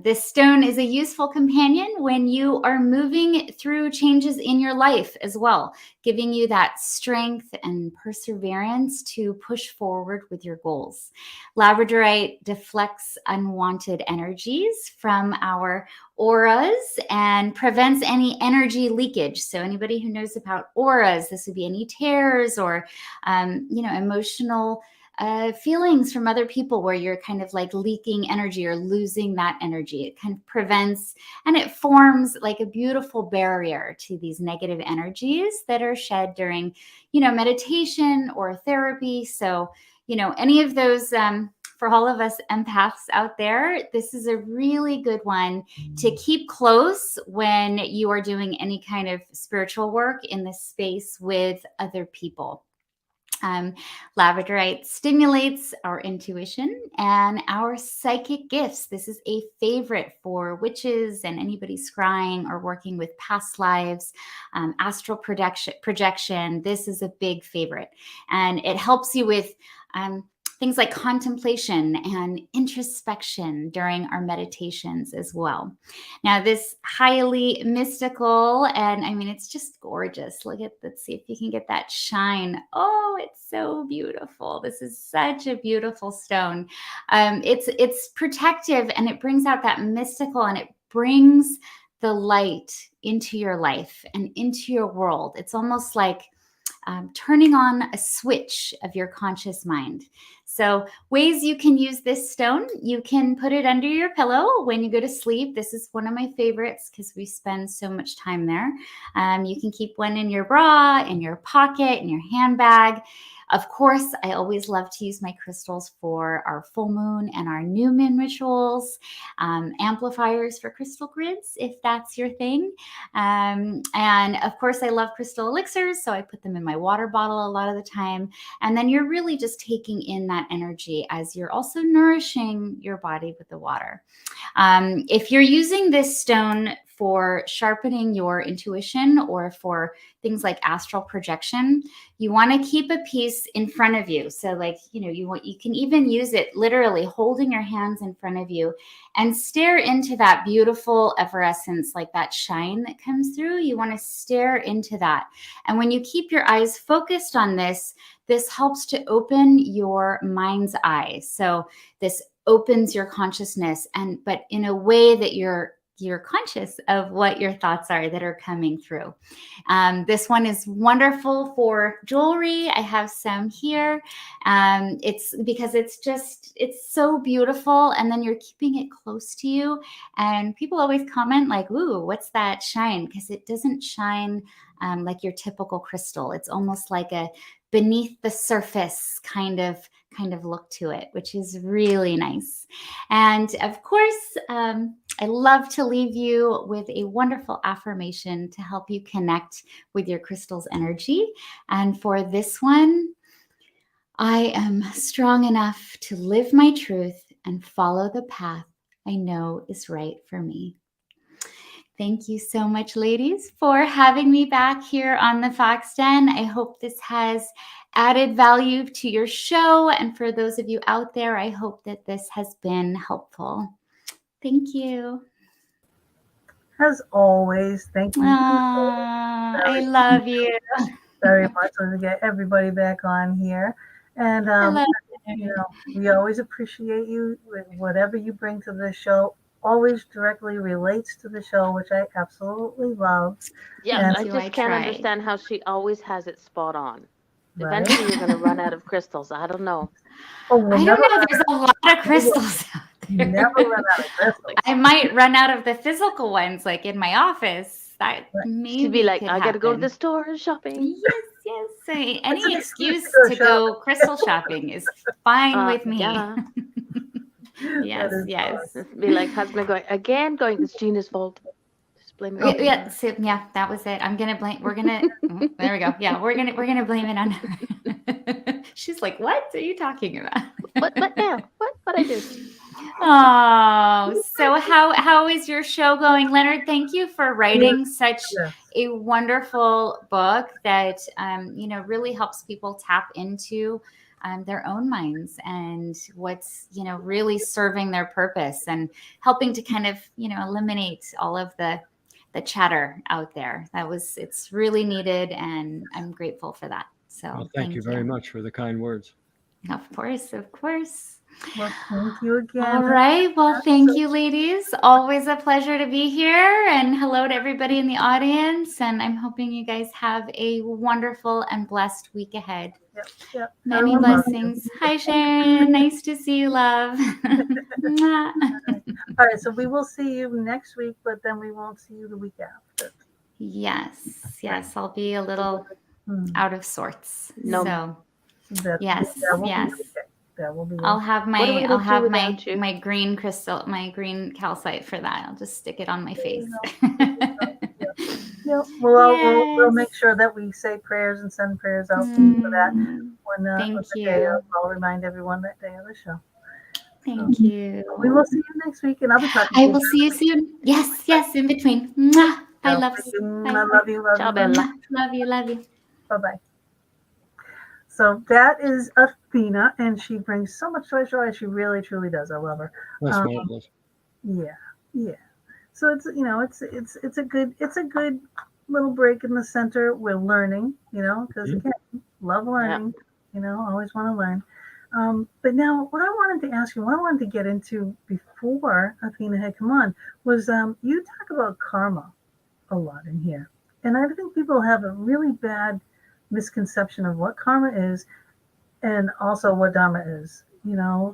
This stone is a useful companion when you are moving through changes in your life as well, giving you that strength and perseverance to push forward with your goals. Labradorite deflects unwanted energies from our auras and prevents any energy leakage. So anybody who knows about auras, this would be any tears or, emotional feelings from other people where you're kind of like leaking energy or losing that energy. It kind of prevents, and it forms like a beautiful barrier to these negative energies that are shed during, meditation or therapy. So, any of those, for all of us empaths out there, this is a really good one to keep close when you are doing any kind of spiritual work in this space with other people. Labradorite stimulates our intuition and our psychic gifts. This is a favorite for witches and anybody scrying or working with past lives, astral projection. This is a big favorite, and it helps you with things like contemplation and introspection during our meditations as well. Now, this highly mystical, and I mean, it's just gorgeous. Let's see if you can get that shine. Oh, it's so beautiful. This is such a beautiful stone. It's protective, and it brings out that mystical, and it brings the light into your life and into your world. It's almost like turning on a switch of your conscious mind. So ways you can use this stone: you can put it under your pillow when you go to sleep. This is one of my favorites because we spend so much time there. You can keep one in your bra, in your pocket, in your handbag. Of course, I always love to use my crystals for our full moon and our new moon rituals, amplifiers for crystal grids, if that's your thing. And of course, I love crystal elixirs, so I put them in my water bottle a lot of the time. And then you're really just taking in that energy as you're also nourishing your body with the water. If you're using this stone for sharpening your intuition or for things like astral projection, you want to keep a piece in front of you. So like, you can even use it literally holding your hands in front of you and stare into that beautiful effervescence, like that shine that comes through. You want to stare into that. And when you keep your eyes focused on this helps to open your mind's eyes. So this opens your consciousness, but in a way that you're conscious of what your thoughts are that are coming through. This one is wonderful for jewelry. I have some here. It's because it's so beautiful, and then you're keeping it close to you. And people always comment like, "Ooh, what's that shine?" Because it doesn't shine like your typical crystal. It's almost like a beneath the surface kind of look to it, which is really nice. And of course, I love to leave you with a wonderful affirmation to help you connect with your crystal's energy. And for this one, I am strong enough to live my truth and follow the path I know is right for me. Thank you so much, ladies, for having me back here on the Fox Den. I hope this has added value to your show. And for those of you out there, I hope that this has been helpful. Thank you. As always, thank you. I love you very much. Let's get everybody back on here. And, we always appreciate you. Whatever you bring to the show always directly relates to the show, which I absolutely love. Yeah, I just can't understand how she always has it spot on. Right? Eventually, you're going to run out of crystals. I don't know. I don't know. There's a lot of crystals out there. Never run out of crystals. I might run out of the physical ones, like in my office. That maybe she'd be like, I got to go to the store shopping. Yes. Any excuse to go crystal shopping is fine with me. Yeah. Yes. Be like husband going, it's Gina's fault. Just blame it. Yeah, that was it. I'm gonna blame. We're gonna. There we go. Yeah, we're gonna blame it on her. She's like, "What are you talking about?" What now? What I do? Oh, so how is your show going, Leonard? Thank you for writing such a wonderful book that really helps people tap into their own minds and what's really serving their purpose and helping to kind of eliminate all of the chatter out there. It's really needed, and I'm grateful for that. So thank you very much for the kind words. Of course. Well, thank you again. All right. Well, thank you, ladies. Always a pleasure to be here. And hello to everybody in the audience. And I'm hoping you guys have a wonderful and blessed week ahead. Yep. Many blessings. Hi, Sharon. Nice to see you, love. All right. So we will see you next week, but then we won't see you the week after. Yes. I'll be a little out of sorts. No. So, yes. That will be I'll have my green crystal, my green calcite for that. I'll just stick it on my face. We'll make sure that we say prayers and send prayers out for that. Thank you. I'll remind everyone that day of the show. Thank you. We will see you next week, and I'll be talking. I will see you soon. Yes, in between. Mwah. Bye, loves. I love you. Ciao, Bella. Love you. Bye. So that is Athena, and she brings so much joy. She really, truly does. I love her. That's marvelous. Yeah. So it's a good little break in the center. We're learning, because again, love learning. Always want to learn. But now, what I wanted to ask you, what I wanted to get into before Athena had come on, was you talk about karma a lot in here, and I think people have a really bad misconception of what karma is and also what dharma is,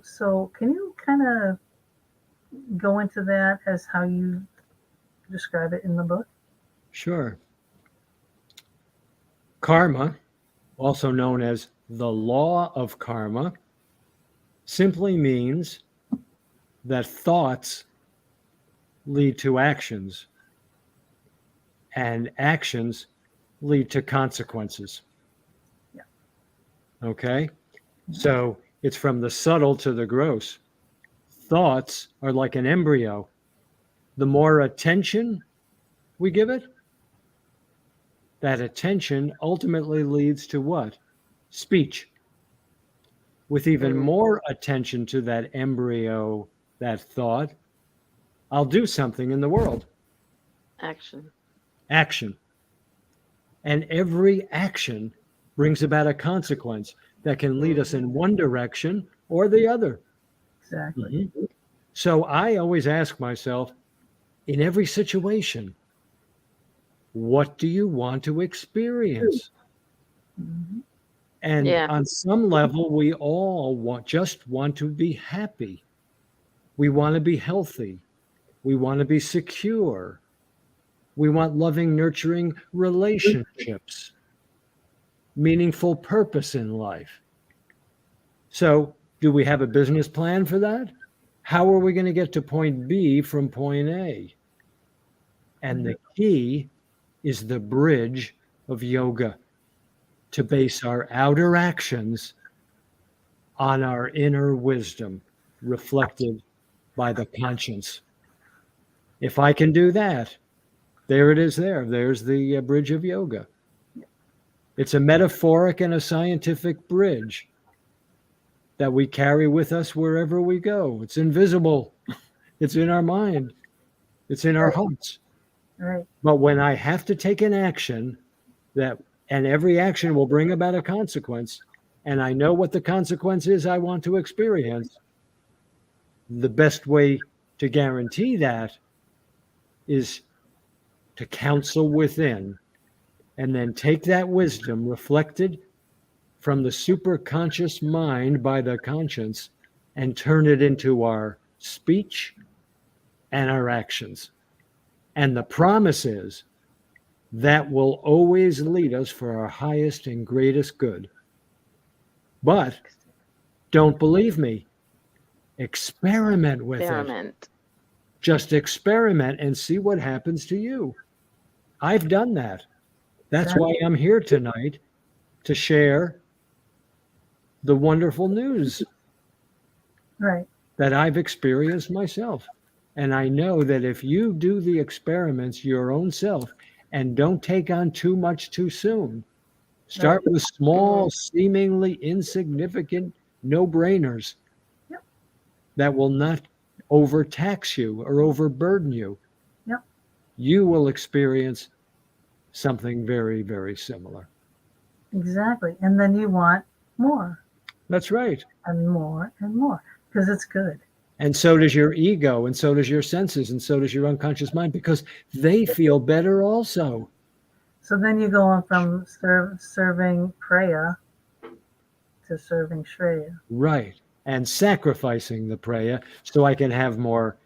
so can you kind of go into that as how you describe it in the book? Sure. Karma, also known as the law of karma, simply means that thoughts lead to actions and actions lead to consequences. Yeah. Okay? So it's from the subtle to the gross. Thoughts are like an embryo. The more attention we give it, that attention ultimately leads to what? Speech. With even more attention to that embryo, that thought, I'll do something in the world. Action. Action. And every action brings about a consequence that can lead us in one direction or the other. Exactly. So I always ask myself, in every situation, what do you want to experience? And Yeah. on some level, we all just want to be happy. We want to be healthy. We want to be secure. We want loving, nurturing relationships, meaningful purpose in life. So, do we have a business plan for that? How are we going to get to point B from point A? And the key is the bridge of yoga, to base our outer actions on our inner wisdom reflected by the conscience. If I can do that, there it is there. There's the bridge of yoga. It's a metaphoric and a scientific bridge that we carry with us wherever we go. It's invisible. It's in our mind. It's in our hearts. Right. But when I have to take an action and every action will bring about a consequence, and I know what the consequence is I want to experience, the best way to guarantee that is to counsel within and then take that wisdom reflected from the superconscious mind by the conscience and turn it into our speech and our actions. And the promise is that will always lead us for our highest and greatest good. But don't believe me. Experiment with it. Just experiment and see what happens to you. I've done that. That's why I'm here tonight, to share the wonderful news that I've experienced myself. And I know that if you do the experiments your own self and don't take on too much too soon, start with small, seemingly insignificant no-brainers that will not overtax you or overburden you. You will experience something very, very similar. Exactly. And then you want more. That's right. And more, because it's good. And so does your ego, and so does your senses, and so does your unconscious mind, because they feel better also. So then you go on from serving Preya to serving Shreya. Right. And sacrificing the Preya so I can have more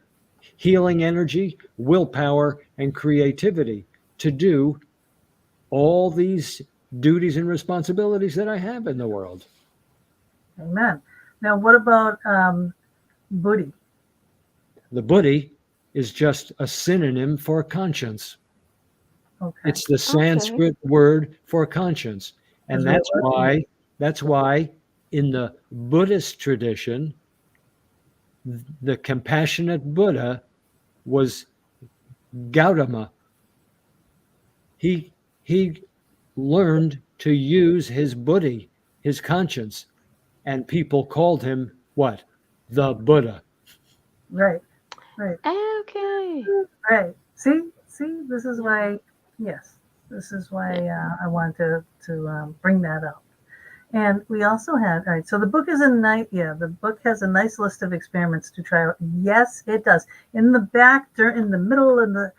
healing energy, willpower, and creativity to do all these duties and responsibilities that I have in the world. Amen. Now, what about Buddhi? The Buddhi is just a synonym for conscience. Okay. It's the Sanskrit word for conscience. And that's why in the Buddhist tradition, the compassionate Buddha was Gautama. He learned to use his buddhi, his conscience, and people called him what? The Buddha. Right. Okay. Right. See, this is why. Yes, this is why I wanted to bring that up. And we also had, all right, so the book is the book has a nice list of experiments to try. Yes, it does. In the back, in the middle, in the,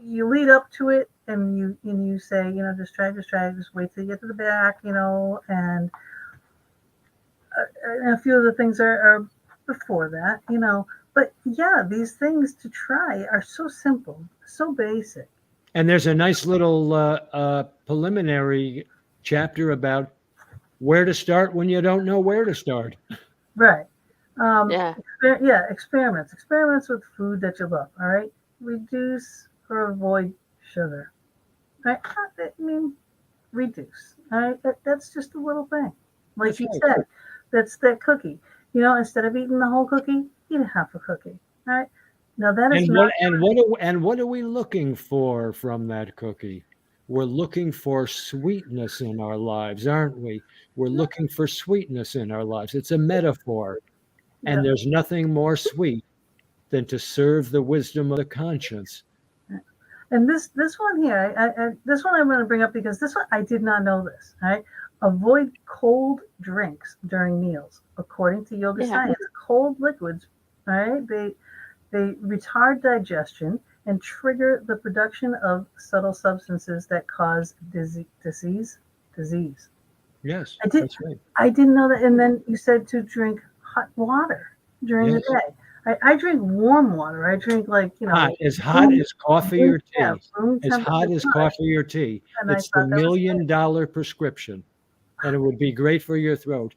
you lead up to it and you say, just try, just wait till you get to the back, and a few of the things are before that, but yeah, these things to try are so simple, so basic. And there's a nice little preliminary chapter about where to start when you don't know where to start. Right. Yeah. Experiments with food that you love. All right. Reduce or avoid sugar. Right. I mean, reduce. All right. That's just a little thing. Like you said, that's that cookie. Instead of eating the whole cookie, eat a half a cookie. All right. Now that is And not what are we looking for from that cookie? We're looking for sweetness in our lives, aren't we? We're looking for sweetness in our lives. It's a metaphor, yeah. and there's nothing more sweet than to serve the wisdom of the conscience. And this one here, this one I'm going to bring up because this one I did not know this. Right, avoid cold drinks during meals. According to yoga Yeah. science, cold liquids, right? They retard digestion and trigger the production of subtle substances that cause disease. Yes, I did that's right. I didn't know that. And then you said to drink hot water during the Yes. day. I drink warm water. I drink like Hot as coffee or yeah, tea. room As hot temperature as water. coffee or tea. And I It's the thought that was $1 million prescription, and it would be great for your throat.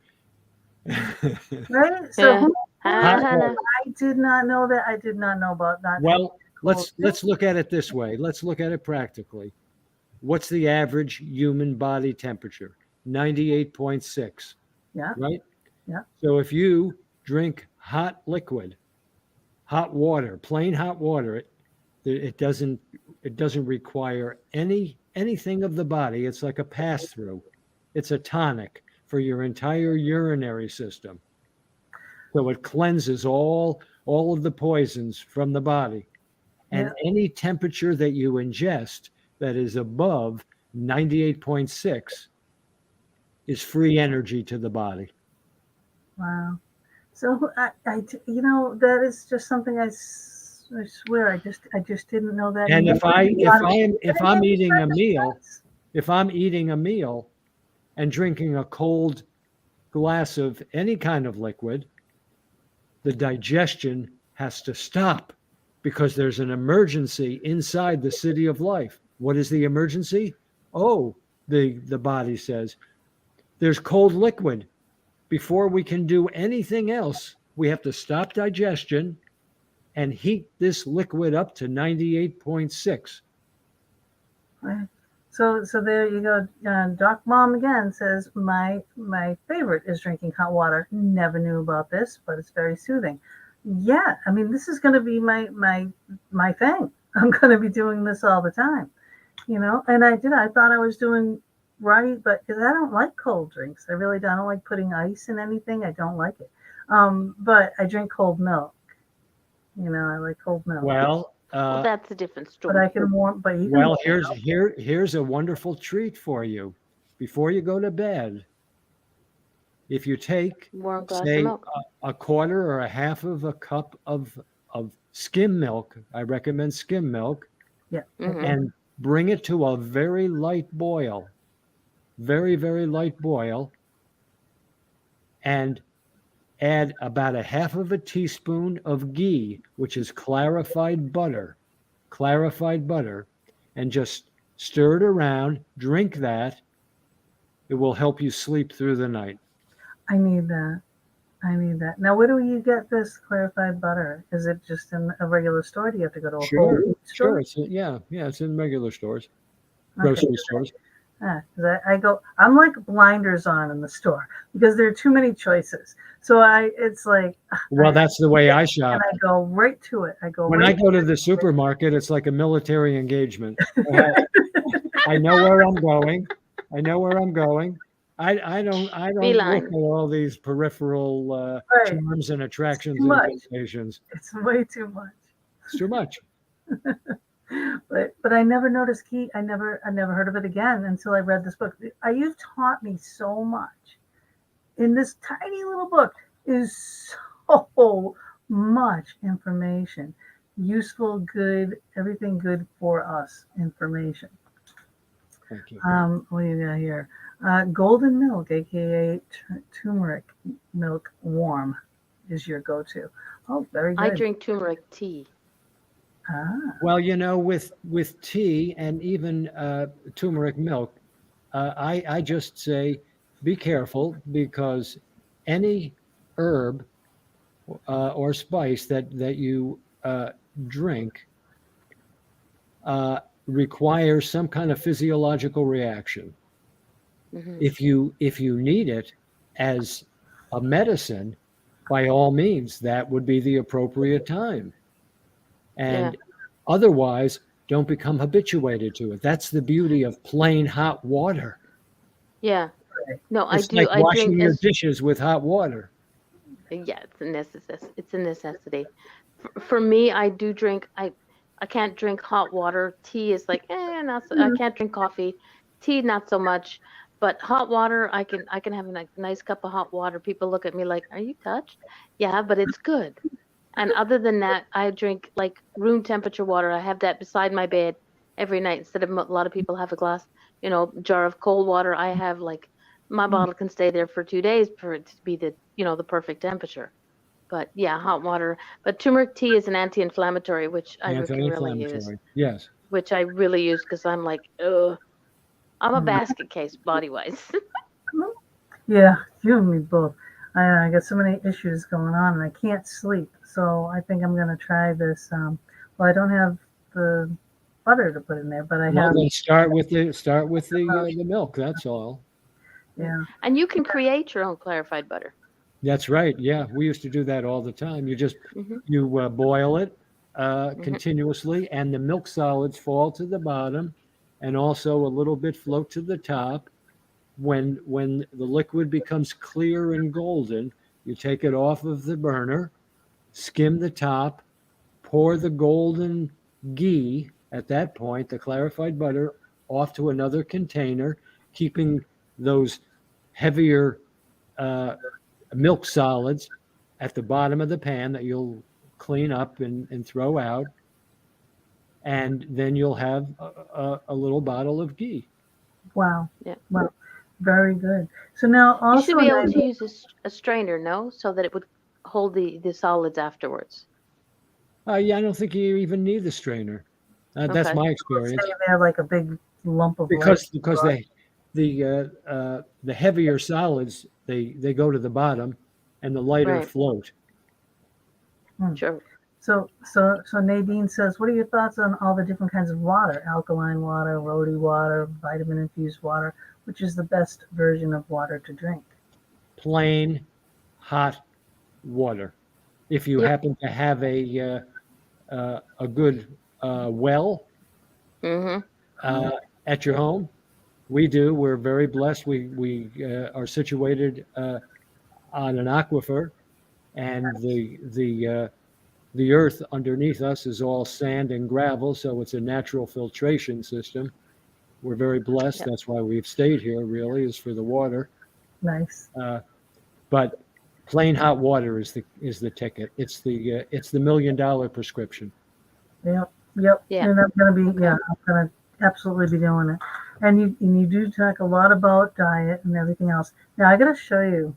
right. So Yeah. who Hot Uh-huh. water. I did not know that. I did not know about not drinking Well, cold. let's look at it this way. Let's look at it practically. What's the average human body temperature? 98.6, Yeah, right? yeah, So if you drink hot liquid, hot water, plain hot water, it doesn't require anything of the body. It's like a pass through. It's a tonic for your entire urinary system. So it cleanses all of the poisons from the body. yeah. And any temperature that you ingest that is above 98.6 is free energy to the body. Wow. So that is just something I swear I just didn't know that. And And if I'm eating a meal, if I'm eating a meal and drinking a cold glass of any kind of liquid, the digestion has to stop because there's an emergency inside the city of life. What is the emergency? Oh, the body says, there's cold liquid. Before we can do anything else, we have to stop digestion and heat this liquid up to 98.6. Right. So there you go. Doc Mom again says my favorite is drinking hot water. Never knew about this, but it's very soothing. Yeah, I mean this is going to be my thing. I'm going to be doing this all the time, And I thought I was doing right, but because I don't like cold drinks, I really don't. I don't like putting ice in anything. I don't like it. But I drink cold milk. I like cold milk. Well, Well, that's a different But I story. can warm. But you can well, warm here's a wonderful treat for you. Before you go to bed, if you take, Warm glass of say, milk. a quarter or a half of a cup of skim milk, I recommend skim milk, Yeah. Mhm. and bring it to a very light boil, very, very light boil, and add about a half of a teaspoon of ghee, which is clarified butter, and just stir it around, drink that. It will help you sleep through the night. I need that. I need that. Now, where do you get this clarified butter? Is it just in a regular store? Do you have to go to a Whole Sure, Foods sure. store? Yeah, it's in regular stores, Okay. grocery stores. 'Cause I'm like blinders on in the store because there are too many choices. So it's like, Well, that's the way I and shop. I go right to it. I go When I right. go to the supermarket, it's like a military engagement. I know where I'm going. I know where I'm going. I don't look Beeline. at all these peripheral Right. charms and attractions Too and much. temptations. It's way too much. It's too much. But I never noticed key. I never heard of it again until I read this book. You've taught me so much. In this tiny little book is so much information, useful, good, everything good for us information. Thank you. What do you got here? Golden milk, aka turmeric milk, warm, is your go-to. Oh, very I good. drink turmeric tea. Ah, Well, with tea and even turmeric milk, I just say be careful because any herb or spice that you drink requires some kind of physiological reaction. Hmm. If you need it as a medicine, by all means, that would be the appropriate time. Yeah. And otherwise, don't become habituated to it. That's the beauty of plain hot water. Yeah. No, I It's do. like I drink washing your as dishes with hot water. yeah, it's a necessity. It's a necessity. For me, I do drink. I can't drink hot water. Tea is like not so. I can't drink coffee. Tea not so much. But hot water, I can have a nice cup of hot water. People look at me like, "Are you touched?" Yeah, but it's good. And other than that, I drink like room temperature water. I have that beside my bed every night instead of a lot of people have a glass, jar of cold water. I have like my bottle can stay there for 2 days for it to be the perfect temperature. But yeah, hot water. But turmeric tea is an anti-inflammatory, which can really use, Anti-inflammatory. Yes. which I really use because I'm like, ugh, I'm a basket case body wise. Yeah, you and me both. I got so many issues going on, and I can't sleep. So I think I'm gonna try this. Well, I don't have the butter to put in there, but I Well, have. then start with the milk. That's all. Yeah. Yeah. And you can create your own clarified butter. That's right. Yeah, we used to do that all the time. Hmm. You boil it Hmm. continuously, and the milk solids fall to the bottom, and also a little bit float to the top. When the liquid becomes clear and golden, you take it off of the burner, skim the top, pour the golden ghee at that point, the clarified butter, off to another container, keeping those heavier uh, milk solids at the bottom of the pan that you'll clean up and throw out. And then you'll have a little bottle of ghee. Wow. Yeah. Wow. Very good. So now You should also, be able to use a strainer, no, so that it would hold the solids afterwards. Yeah, I don't think you even need the strainer. That's Okay. my let's say experience they have like a big lump of like. because the heavier solids they go to the bottom, and the lighter Right. float. Hmm. Sure. So Nadine says, what are your thoughts on all the different kinds of water? Alkaline water, roti water, vitamin infused water, which is the best version of water to drink? Plain hot water. If you Yep. happen to have a good well Hmm. uh, at your home, we do. We're very blessed. We are situated on an aquifer, and the earth underneath us is all sand and gravel, so it's a natural filtration system. We're very blessed. Yep. That's why we've stayed here. Really, is for the water. Nice. Uh, but plain hot water is the ticket. It's the $1 million prescription. Yep. Yep. Yeah. And I'm gonna be, Okay. yeah, I'm gonna absolutely be doing it. And you do talk a lot about diet and everything else. Now I gotta show you,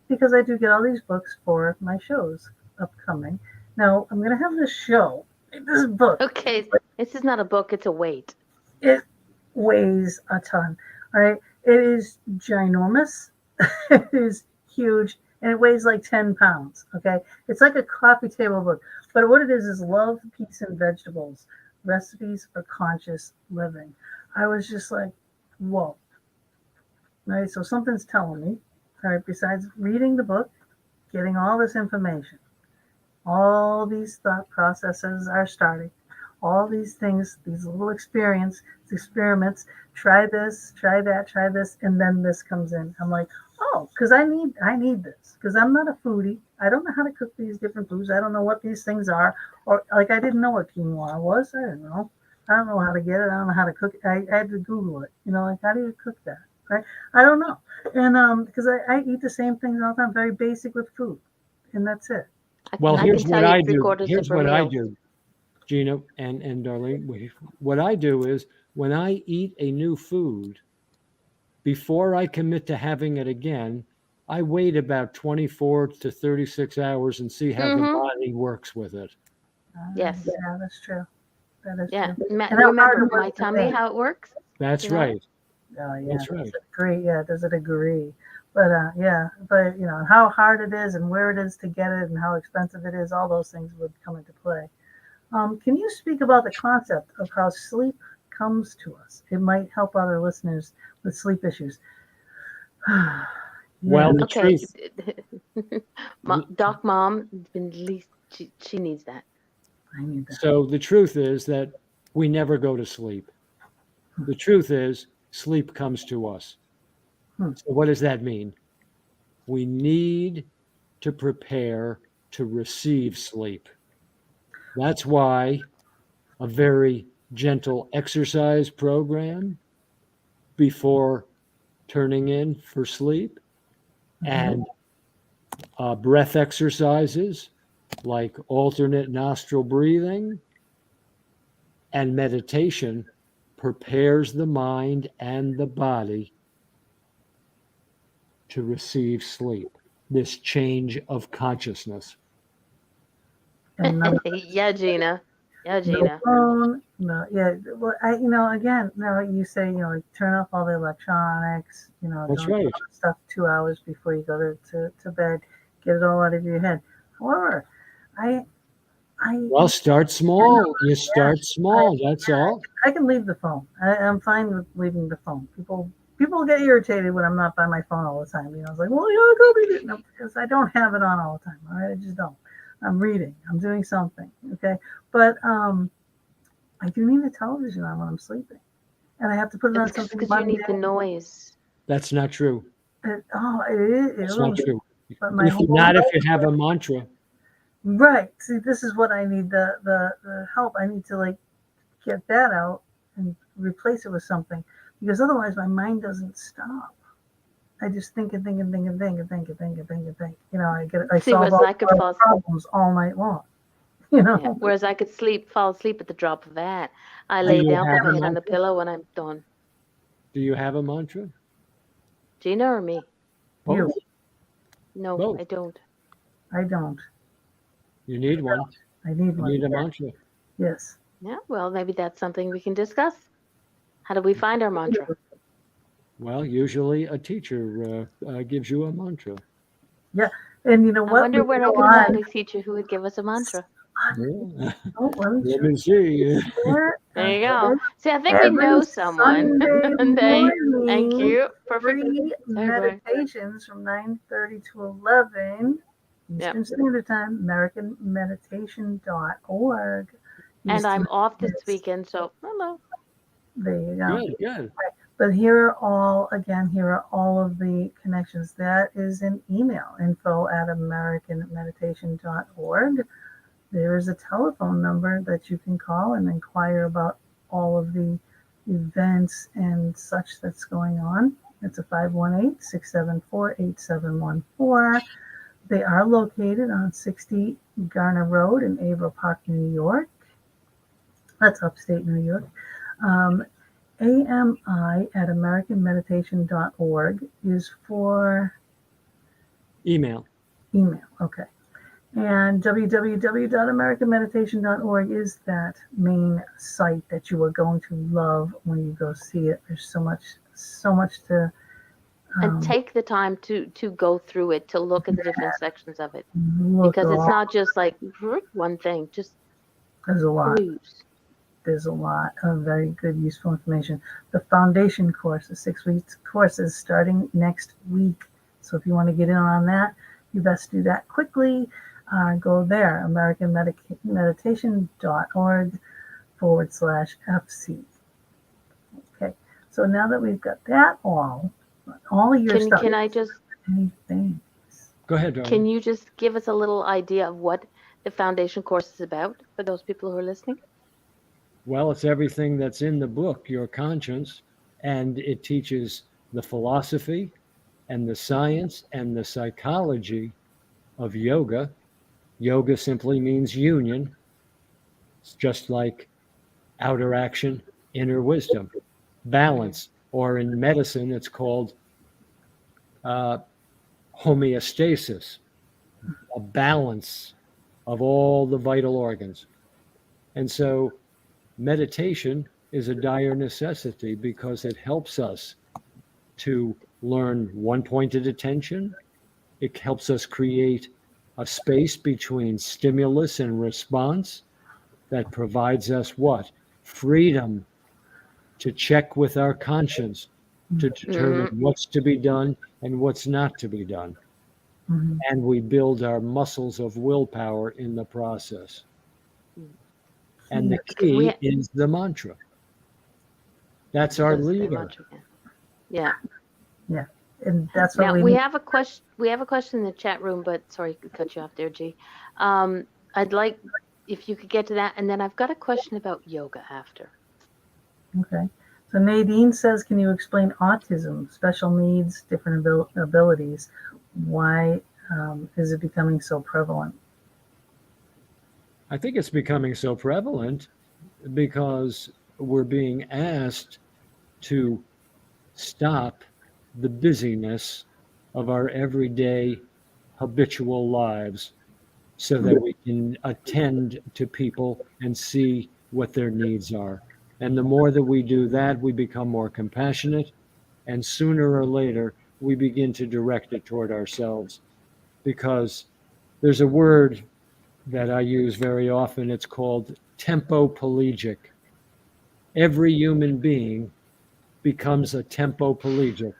because I do get all these books for my shows upcoming. Now I'm gonna have this show. This book, Okay. This is not a book; it's a weight. it weighs a ton. All right. It is ginormous. It is huge. And it weighs like 10 pounds. Okay. It's like a coffee table book. But what it is Love, Peace, and Vegetables Recipes for Conscious Living. I was just like, whoa. Right. So something's telling me, all right, besides reading the book, getting all this information, all these thought processes are starting. All these things, these little experiments, try this, try that, try this, and then this comes in. I'm like, oh, because I need this. Because I'm not a foodie. I don't know how to cook these different foods. I don't know what these things are. Or like I didn't know what quinoa was. I didn't know. I don't know how to get it. I don't know how to cook it. I had to Google it. Like how do you cook that? Right? I don't know. And because I eat the same things all the time, very basic with food. And that's it. Well, I can here's tell what you I three do. quarters of Here's her what I meals. do, Gina and Darlene. What I do is when I eat a new food, before I commit to having it again, I wait about 24 to 36 hours and see how the Hmm. body works with it. Yes. Yeah, that's true. That is Yeah. true. And how hard Remember it was my to tummy, make. how it works? That's You know? right. Oh yeah, That's right. agree. Yeah, does it agree? But yeah, but how hard it is and where it is to get it and how expensive it is, all those things would come into play. Can you speak about the concept of how sleep comes to us? It might help other listeners with sleep issues. Yeah. Well, the Okay. truth, Doc mom, at least she needs that. I need that. So the truth is that we never go to sleep. The truth is sleep comes to us. Hmm. So what does that mean? We need to prepare to receive sleep. That's why a very gentle exercise program before turning in for sleep and breath exercises like alternate nostril breathing and meditation prepares the mind and the body to receive sleep, this change of consciousness. And none of Yeah, Gina. Yeah, no Gina. phone, no, yeah. Well, again, now you say, like, turn off all the electronics, That's don't do right. all the stuff 2 hours before you go to bed, get it all out of your head. However, I, Well, start small. You yeah, start small. That's all. I can leave the phone. I'm fine with leaving the phone. People get irritated when I'm not by my phone all the time. It's like, well, go read it. No, because I don't have it on all the time. All right, I just don't. I'm reading. I'm doing something. Okay, but I do need the television on when I'm sleeping, and I have to put it on It's something because you need the mundane. noise. That's not true. It is. That's not true. But my whole Not if life, you have a mantra. right. See, this is what I need the help. I need to, like, get that out and replace it with something, because otherwise my mind doesn't stop. I just think and think and think and think and think and think and think and think. I See, solve whereas all I could the fall, problems all night long. yeah, whereas I could fall asleep at the drop of a hat. I Do lay you down, have put my a head on the mantra? pillow, and I'm done. Do you have a mantra? Gina or me? You, Both. No, Both. I don't. I don't. You need one. I need You one. need a mantra. Yes. Yeah, well, maybe that's something we can discuss. How do we find our mantra? Well, usually a teacher gives you a mantra. Yeah. And you know I what? wonder We where can I go could on. find a teacher who would give us a mantra. Yeah. Oh, let me Let show me see. you. There you go. See, I think we Every know someone. Sunday And thank morning, you. Perfect. free Sorry, Brian. meditations from 9:30 to 11 Yep. Eastern Standard Time, AmericanMeditation.org. And I'm off this Yes, weekend, so hello. there you go. Good, good. But here are all of the connections. That is an email, info@americanmeditation.org. There is a telephone number that you can call and inquire about all of the events and such that's going on. It's a 518-674-8714. They are located on 60 Garner Road in Averill Park, New York. That's upstate New York. AMI@americanmeditation.org is for Email. email. Okay. And www.americanmeditation.org is that main site that you are going to love when you go see it. There's so much to And take the time to go through it, to look at the different sections of it. look Because it's at. not just like one thing, just There's a lot. peruse. There's a lot of very good, useful information. The foundation course, the 6 week course, is starting next week. So if you want to get in on that, you best do that quickly. Go there, AmericanMeditation.org/FC. Okay, so now that we've got that all of your stuff. Can I just Anything. Go ahead, darling. Can you just give us a little idea of what the foundation course is about for those people who are listening? Well, it's everything that's in the book, Your Conscience, and it teaches the philosophy and the science and the psychology of yoga. Yoga simply means union. It's just like outer action, inner wisdom, balance, or in medicine, it's called homeostasis, a balance of all the vital organs. And so meditation is a dire necessity because it helps us to learn one-pointed attention. It helps us create a space between stimulus and response that provides us what? Freedom to check with our conscience to determine what's to be done and what's not to be done. Mhm. And we build our muscles of willpower in the process. And the Okay, key is the mantra. That's our Just say leader. mantra again. Yeah. Yeah. And that's what Now we we need. have a question. We have a question in the chat room, but sorry to cut you off there, G. I'd like if you could get to that, and then I've got a question about yoga after. Okay. So Nadine says, can you explain autism, special needs, different abilities? Why is it becoming so prevalent? I think it's becoming so prevalent because we're being asked to stop the busyness of our everyday habitual lives so that we can attend to people and see what their needs are. And the more that we do that, we become more compassionate, and sooner or later, we begin to direct it toward ourselves. Because there's a word that I use very often, it's called tempoplegic. Every human being becomes a tempoplegic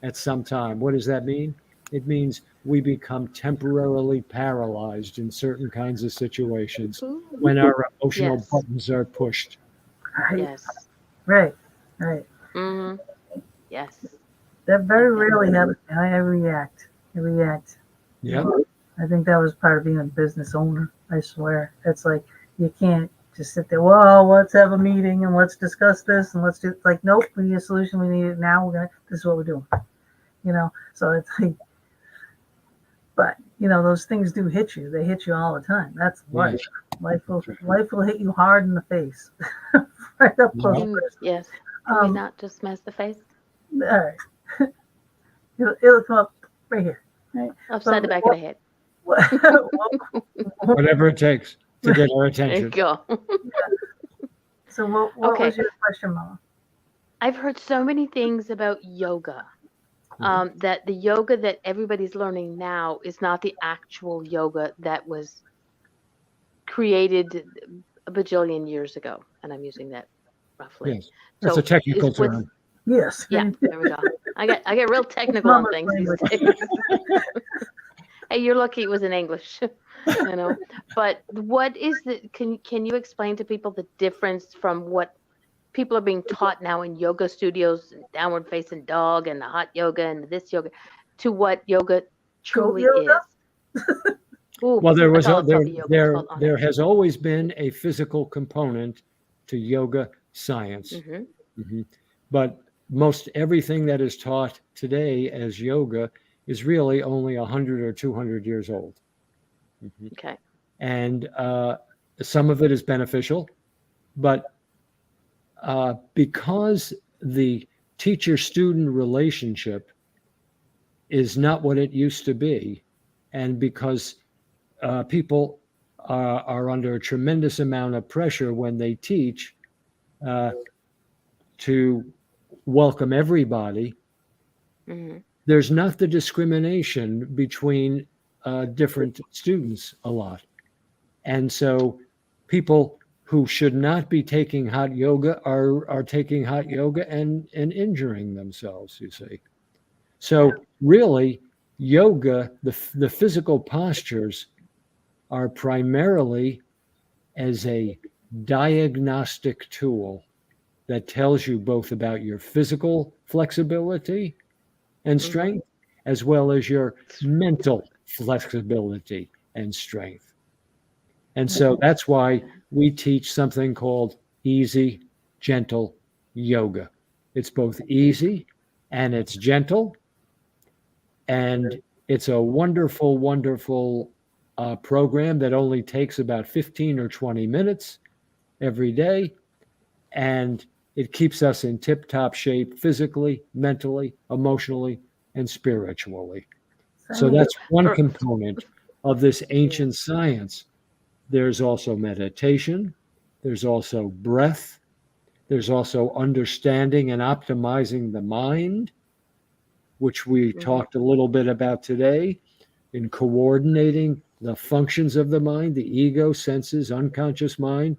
at some time. What does that mean? It means we become temporarily paralyzed in certain kinds of situations when our emotional Yes. buttons are pushed. Right. Yes. Right. Right. Mm-hmm. Yes. That very Okay. rarely happens. I react. I react. Yep. I think that was part of being a business owner. I swear. It's like you can't just sit there. Well, let's have a meeting and let's discuss this and let's do. It's like, nope, we need a solution. We need it now. This is what we're doing. So it's like, but those things do hit you. They hit you all the time. That's life. Yes. Life will hit you hard in the face, right up close. Yes. Can we not just mess the face? All right. It'll come up right here. Right? Upside the back of the head. Whatever it takes to get our There you attention. go. So what Okay. was your question, Mama? I've heard so many things about yoga. That the yoga that everybody's learning now is not the actual yoga that was created a bajillion years ago. And I'm using that roughly. Yes. That's a technical term. Yes. Yeah, there we go. I get real technical on things these days. Hey, you're lucky it was in English, But what is can you explain to people the difference from what people are being taught now in yoga studios, downward facing dog and the hot yoga and this yoga, to what yoga truly yoga? is? Ooh, Well, there I was thought it was yoga. It's there called honor. there has always been a physical component to yoga science. But most everything that is taught today as yoga is really only 100 or 200 years old. Okay. And some of it is beneficial, but because the teacher-student relationship is not what it used to be, and because people are under a tremendous amount of pressure when they teach to welcome everybody, there's not the discrimination between different students a lot. And so people who should not be taking hot yoga are taking hot yoga and injuring themselves, you see. So really, yoga, the physical postures are primarily as a diagnostic tool that tells you both about your physical flexibility and strength, as well as your mental flexibility and strength. And so that's why we teach something called easy, gentle yoga. It's both easy and it's gentle. And it's a wonderful, wonderful program that only takes about 15 or 20 minutes every day. And it keeps us in tip-top shape physically, mentally, emotionally, and spiritually. So that's one component of this ancient science. There's also meditation. There's also breath. There's also understanding and optimizing the mind, which we talked a little bit about today, in coordinating the functions of the mind, the ego, senses, unconscious mind,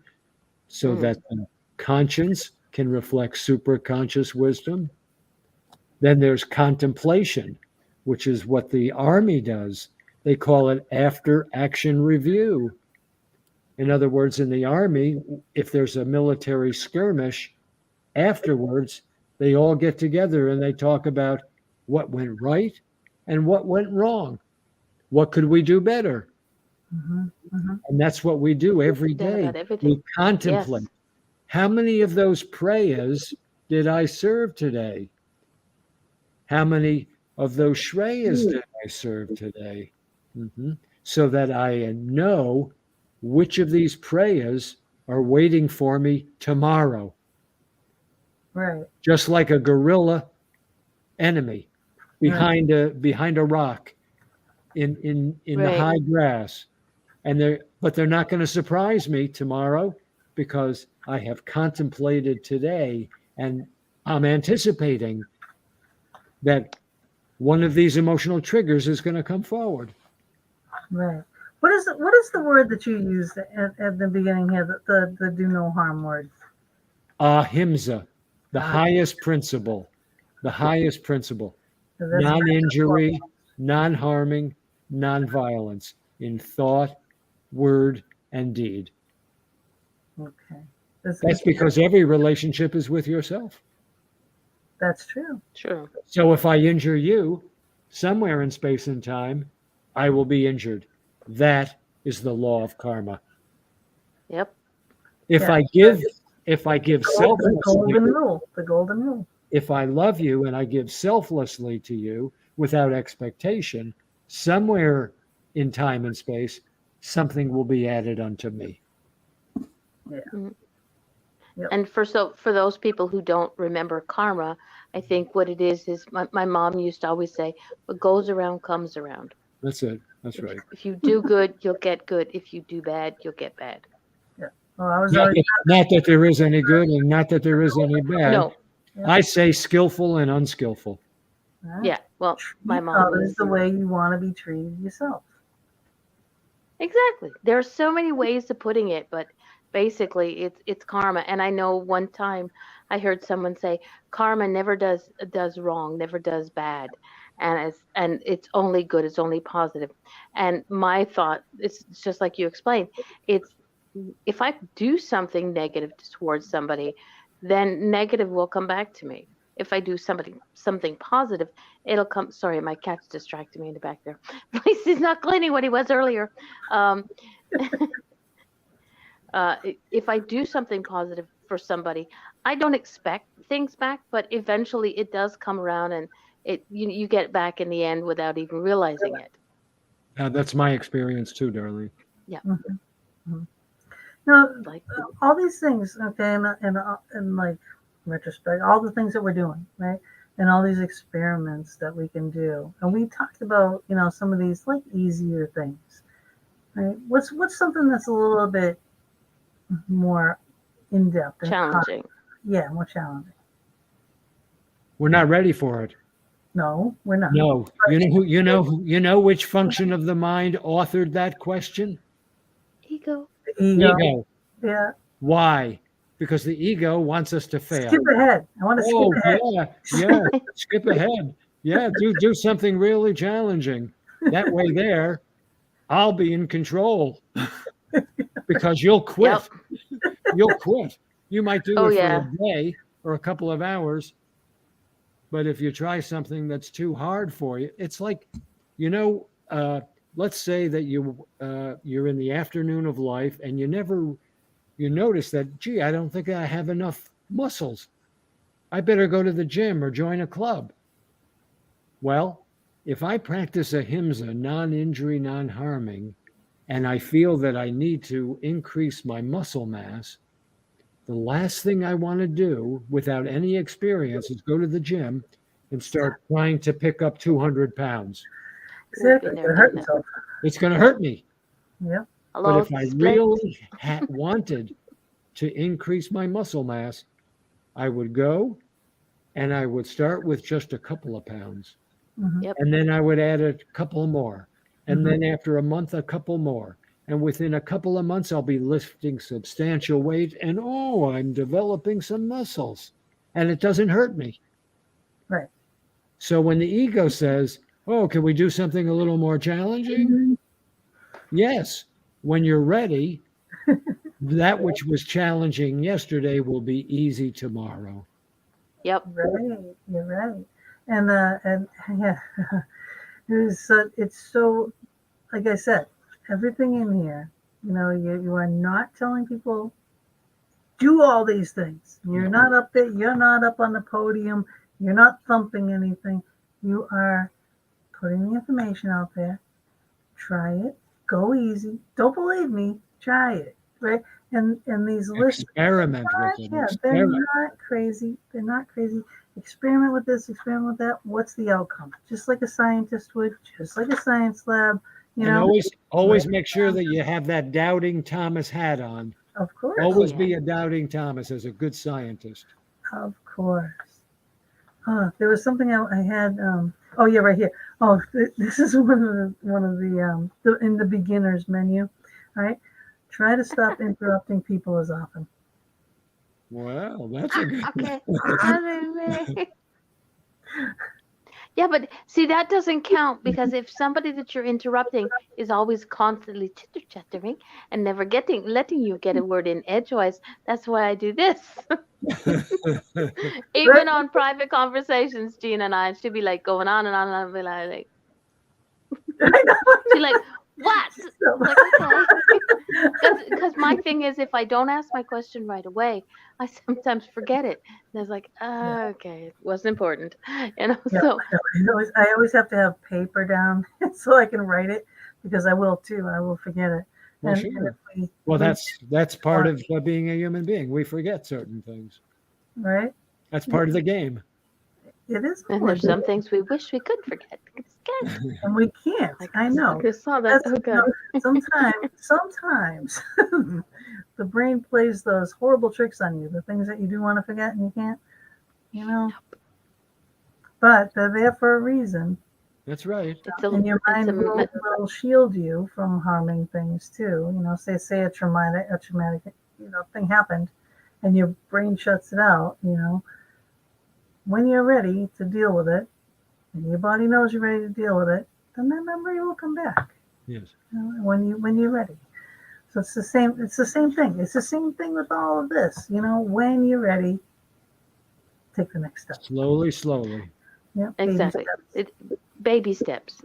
so that the conscience can reflect superconscious wisdom. Then there's contemplation, which is what the Army does. They call it after action review. In other words, in the Army, if there's a military skirmish, afterwards, they all get together and they talk about what went right and what went wrong. What could we do better? And that's what we do every That day. about everything. We contemplate. Yes. How many of those prayers did I serve today? How many of those shreyas did I serve today? So that I know which of these prayers are waiting for me tomorrow. Right. Just like a guerrilla enemy behind a rock in the high grass. But they're not going to surprise me tomorrow because I have contemplated today and I'm anticipating that one of these emotional triggers is going to come forward. Right. What is the word that you used at the beginning here? The do no harm word. Ahimsa, the highest principle. The highest principle. Non-injury, non-harming, non-violence in thought, word, and deed. Okay. That's because every relationship is with yourself. That's true. True. So if I injure you, somewhere in space and time, I will be injured. That is the law of karma. Yep. If I give The selflessly, golden rule. The golden rule. if I love you and I give selflessly to you without expectation, somewhere in time and space, something will be added unto me. Yeah. Yep. And for those people who don't remember karma, I think what it is my mom used to always say, what goes around comes around. That's it. That's right. If you do good, you'll get good. If you do bad, you'll get bad. Yeah. Well, I was not that there is any good and not that there is any bad. No. I say skillful and unskillful. Yeah. Well, my mom is the way you want to be treated yourself. Exactly. There are so many ways of putting it, but basically it's karma. And I know one time I heard someone say karma never does wrong, never does bad, and it's only good, it's only positive. And my thought is just like you explained, it's if I do something negative towards somebody, then negative will come back to me. If I do something positive, it'll come. Sorry, my cat's distracted me in the back there. At least he's not cleaning what he was earlier. If I do something positive for somebody, I don't expect things back, but eventually it does come around, and you get it back in the end without even realizing it. That's my experience too, darling. Yeah. Mm-hmm. No, all these things, okay, and like retrospect, all the things that we're doing, right, and all these experiments that we can do, and we talked about, some of these like easier things, right? What's something that's a little bit more in depth, challenging? More challenging. We're not ready for it. No, we're not. No, you know which function of the mind authored that question? Ego. Ego. Yeah. Why? Because the ego wants us to fail. Skip ahead. I want to skip ahead. Yeah. Skip ahead. Yeah, do something really challenging. That way there, I'll be in control. Because you'll quit. Yep. You'll quit. You might do it for a day or a couple of hours. But if you try something that's too hard for you, it's like, let's say that you're in the afternoon of life and you notice that, gee, I don't think I have enough muscles. I better go to the gym or join a club. Well, if I practice ahimsa, non-injury, non-harming, and I feel that I need to increase my muscle mass, the last thing I want to do without any experience is go to the gym and start trying to pick up 200 pounds. Exactly. It's going to hurt me. Yeah. But if I really wanted to increase my muscle mass, I would go and I would start with just a couple of pounds. Mm-hmm. Yep. And then I would add a couple more. And then after a month, a couple more. And within a couple of months, I'll be lifting substantial weight. And I'm developing some muscles. And it doesn't hurt me. Right. So when the ego says, can we do something a little more challenging? Mm-hmm. Yes. When you're ready, That which was challenging yesterday will be easy tomorrow. Yep. Right, you're right. And yeah, it's so, like I said, everything in here, you are not telling people do all these things. You're No. not up there, you're not up on the podium, you're not thumping anything. You are putting the information out there. Try it. Go easy. Don't believe me. Try it. Right? And these lists, Experiment with it. yeah, they're Experiment. not crazy. They're not crazy. Experiment with this, experiment with that. What's the outcome? Just like a scientist would, just like a science lab, And always make sure that you have that doubting Thomas hat on. Of course. Always yeah. be a doubting Thomas as a good scientist. Of course. There was something I had. Oh yeah, right here. Oh, this is one of the in the beginners menu. All right. Try to stop interrupting people as often. Well, that's a good Okay. Yeah, but see, that doesn't count because if somebody that you're interrupting is always constantly chitter-chattering and never letting you get a word in edgewise, that's why I do this. Even on private conversations, Gina and I, she'd be like going on and on, and I'd be like, I know. she's like, what? I'm like, okay. Because my thing is, if I don't ask my question right away, I sometimes forget it. And I was like, okay, it wasn't important. Yeah, So I always have to have paper down so I can write it because I will too. I will forget it. Well, And sure. if Well, that's part of being a human being. We forget certain things. right. That's part of the game. It is and there's some things we wish we could forget. and we can't. I know. I saw that. That's, Okay. sometimes the brain plays those horrible tricks on you, the things that you do want to forget and you can't, but they're there for a reason. That's right. And your mind will shield you from harming things too. Say a traumatic thing happened and your brain shuts it out, when you're ready to deal with it and your body knows you're ready to deal with it, then that memory will come back. Yes. When you're ready. So it's the same thing. It's the same thing with all of this. When you're ready, take the next step. Slowly. Yeah. Exactly. Baby steps.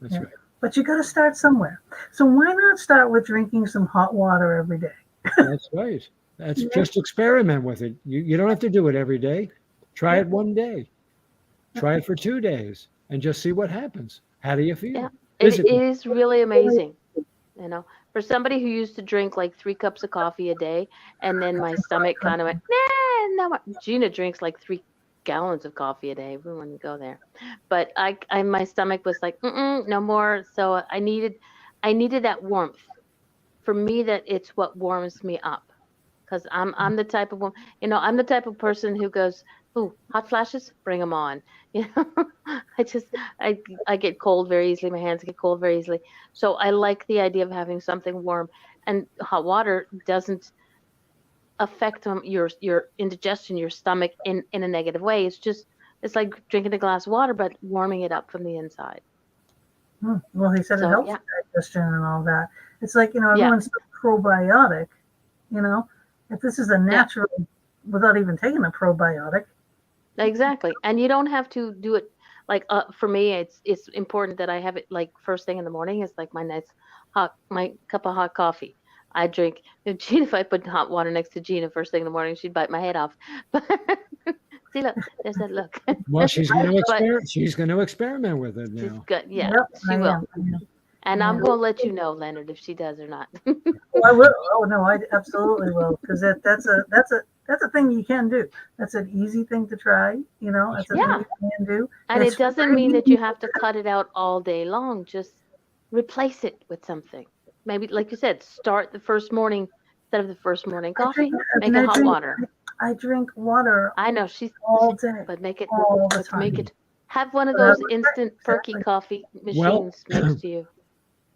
That's right. But you got to start somewhere. So why not start with drinking some hot water every day? That's right. That's just experiment with it. You don't have to do it every day. Try it one day. Try it for 2 days and just see what happens. How do you feel? Yeah. It is really amazing. For somebody who used to drink like 3 cups of coffee a day, and then my stomach kind of went, nah, no. Gina drinks like 3 gallons of coffee a day when you go there. But my stomach was like, no more. So I needed that warmth. For me, that it's what warms me up. Because I'm the type of woman, I'm the type of person who goes, ooh, hot flashes, bring them on. I get cold very easily. My hands get cold very easily. So I like the idea of having something warm, and hot water doesn't affect your indigestion, your stomach in a negative way. It's like drinking a glass of water, but warming it up from the inside. Well, he said it helps with digestion and all that. It's like, everyone's probiotic, if this is a natural without even taking a probiotic. Exactly. And you don't have to do it like for me it's important that I have it like first thing in the morning. It's like my cup of hot coffee. I drink. Gina, if I put hot water next to Gina first thing in the morning, she'd bite my head off. But see, look, there's that look. Well, she's going to experiment with it now. She's good. Yeah, Yep, she will. I am. And I'm going to let you know, Leonard, if she does or not. Oh, I will. Oh no, I absolutely will, because that's a thing you can do. That's an easy thing to try. That's a thing you can do. And it doesn't mean that you have to cut it out all day long. Just replace it with something. Maybe, like you said, start the first morning instead of the first morning coffee. Make it hot water. I drink water. I know all day, but make it all the time. Make it. Have one of those instant perky coffee machines next to you.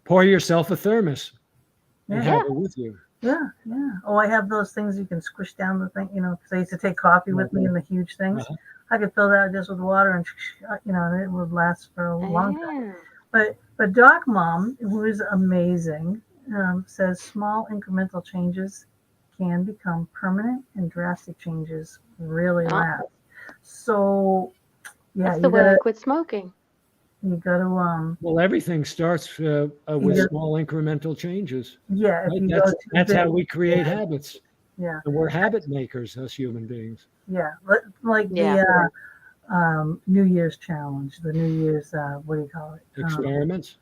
Pour yourself a thermos and have it with you. Yeah. Oh, I have those things you can squish down the thing, because I used to take coffee with me in the huge things. I could fill that just with water and, it would last for a long time. But Doc Mom, who is amazing, says small incremental changes can become permanent and drastic changes really Oh, last. So yeah, that's the way I quit smoking. you gotta Well, everything starts you with gotta, small incremental changes. yeah, if Right? you go too That's big, how we create habits, yeah, and we're habit makers as human beings. yeah, like Yeah. the New Year's challenge, the New Year's what do you call it? Experiments.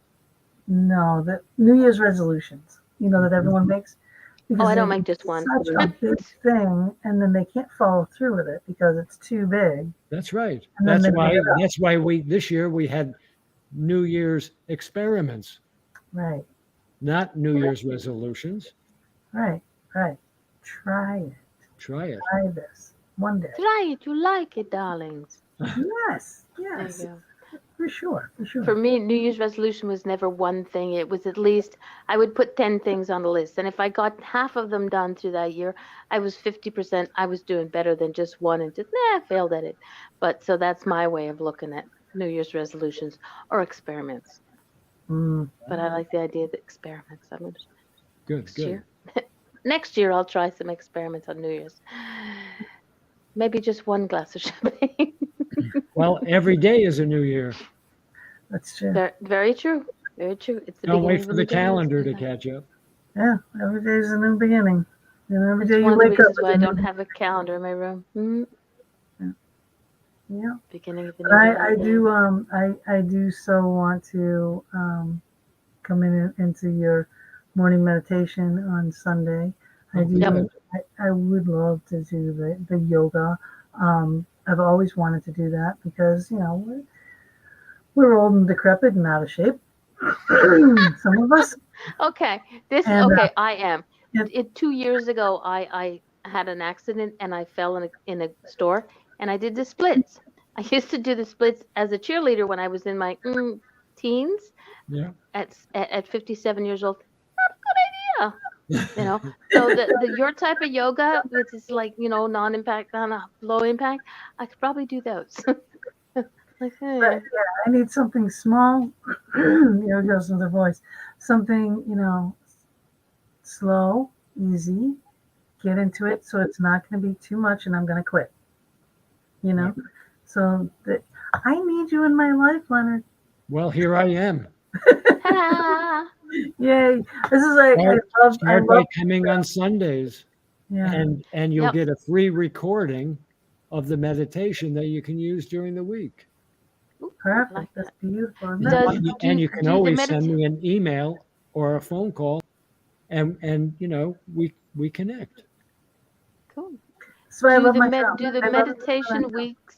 No, the New Year's resolutions. You know that Mhm. everyone makes Oh, because I don't it's make just one. such a big thing, and then they can't follow through with it because it's too big, That's right. and then they make it up. That's why we this year we had New Year's experiments, Right, not New Year's resolutions. right, right. Try it. Try it. Try this one day. Try it. You like it, darlings. Yes, There you yes, go. for sure, for For sure. me, New Year's resolution was never one thing. It was at least, I would put 10 things on the list. And if I got half of them done through that year, I was 50%. I was doing better than just one and just, failed at it. But so that's my way of looking at New Year's resolutions or experiments. Mm. But I like the idea of the experiments. I'm going to Good, next good. year. Next year, I'll try some experiments on New Year's. Maybe just one glass of champagne. Well, every day is a new year. That's true. Very, very true. Very true. It's the Don't beginning wait of for a the new day. calendar to catch up. Yeah, every day is a new beginning, and every It's day one you of the wake up reasons is why a I don't new. have a calendar in my room. Yeah. Beginning of a But new I day. do I do so want to come into your morning meditation on Sunday. I do. Yep. Good. I would love to do the yoga. I've always wanted to do that because we're old and decrepit and out of shape. Some of us. Okay. This is And okay. I am. yep. 2 years ago, I had an accident and I fell in a store and I did the splits. I used to do the splits as a cheerleader when I was in my teens Yeah. at 57 years old. Not a good idea. So the your type of yoga, which is like non-impact, low impact, I could probably do those. Like, But yeah, I need something small. Here it goes with the voice. Something slow, easy. Get into it so it's not going to be too much, and I'm going to quit. You know. Yeah. So I need you in my life, Leonard. Well, here I am. ta-da! Yay! This is like I Start by love. coming on Sundays, Yeah. and you'll Yep. get a free recording of the meditation that you can use during the week. Ooh, I Perfect. like That's that. beautiful. Isn't Does that do And you can do the always send medita- me an email or a phone call, and we connect. Cool. That's why I Do love the my med job. do the I love it meditation when I weeks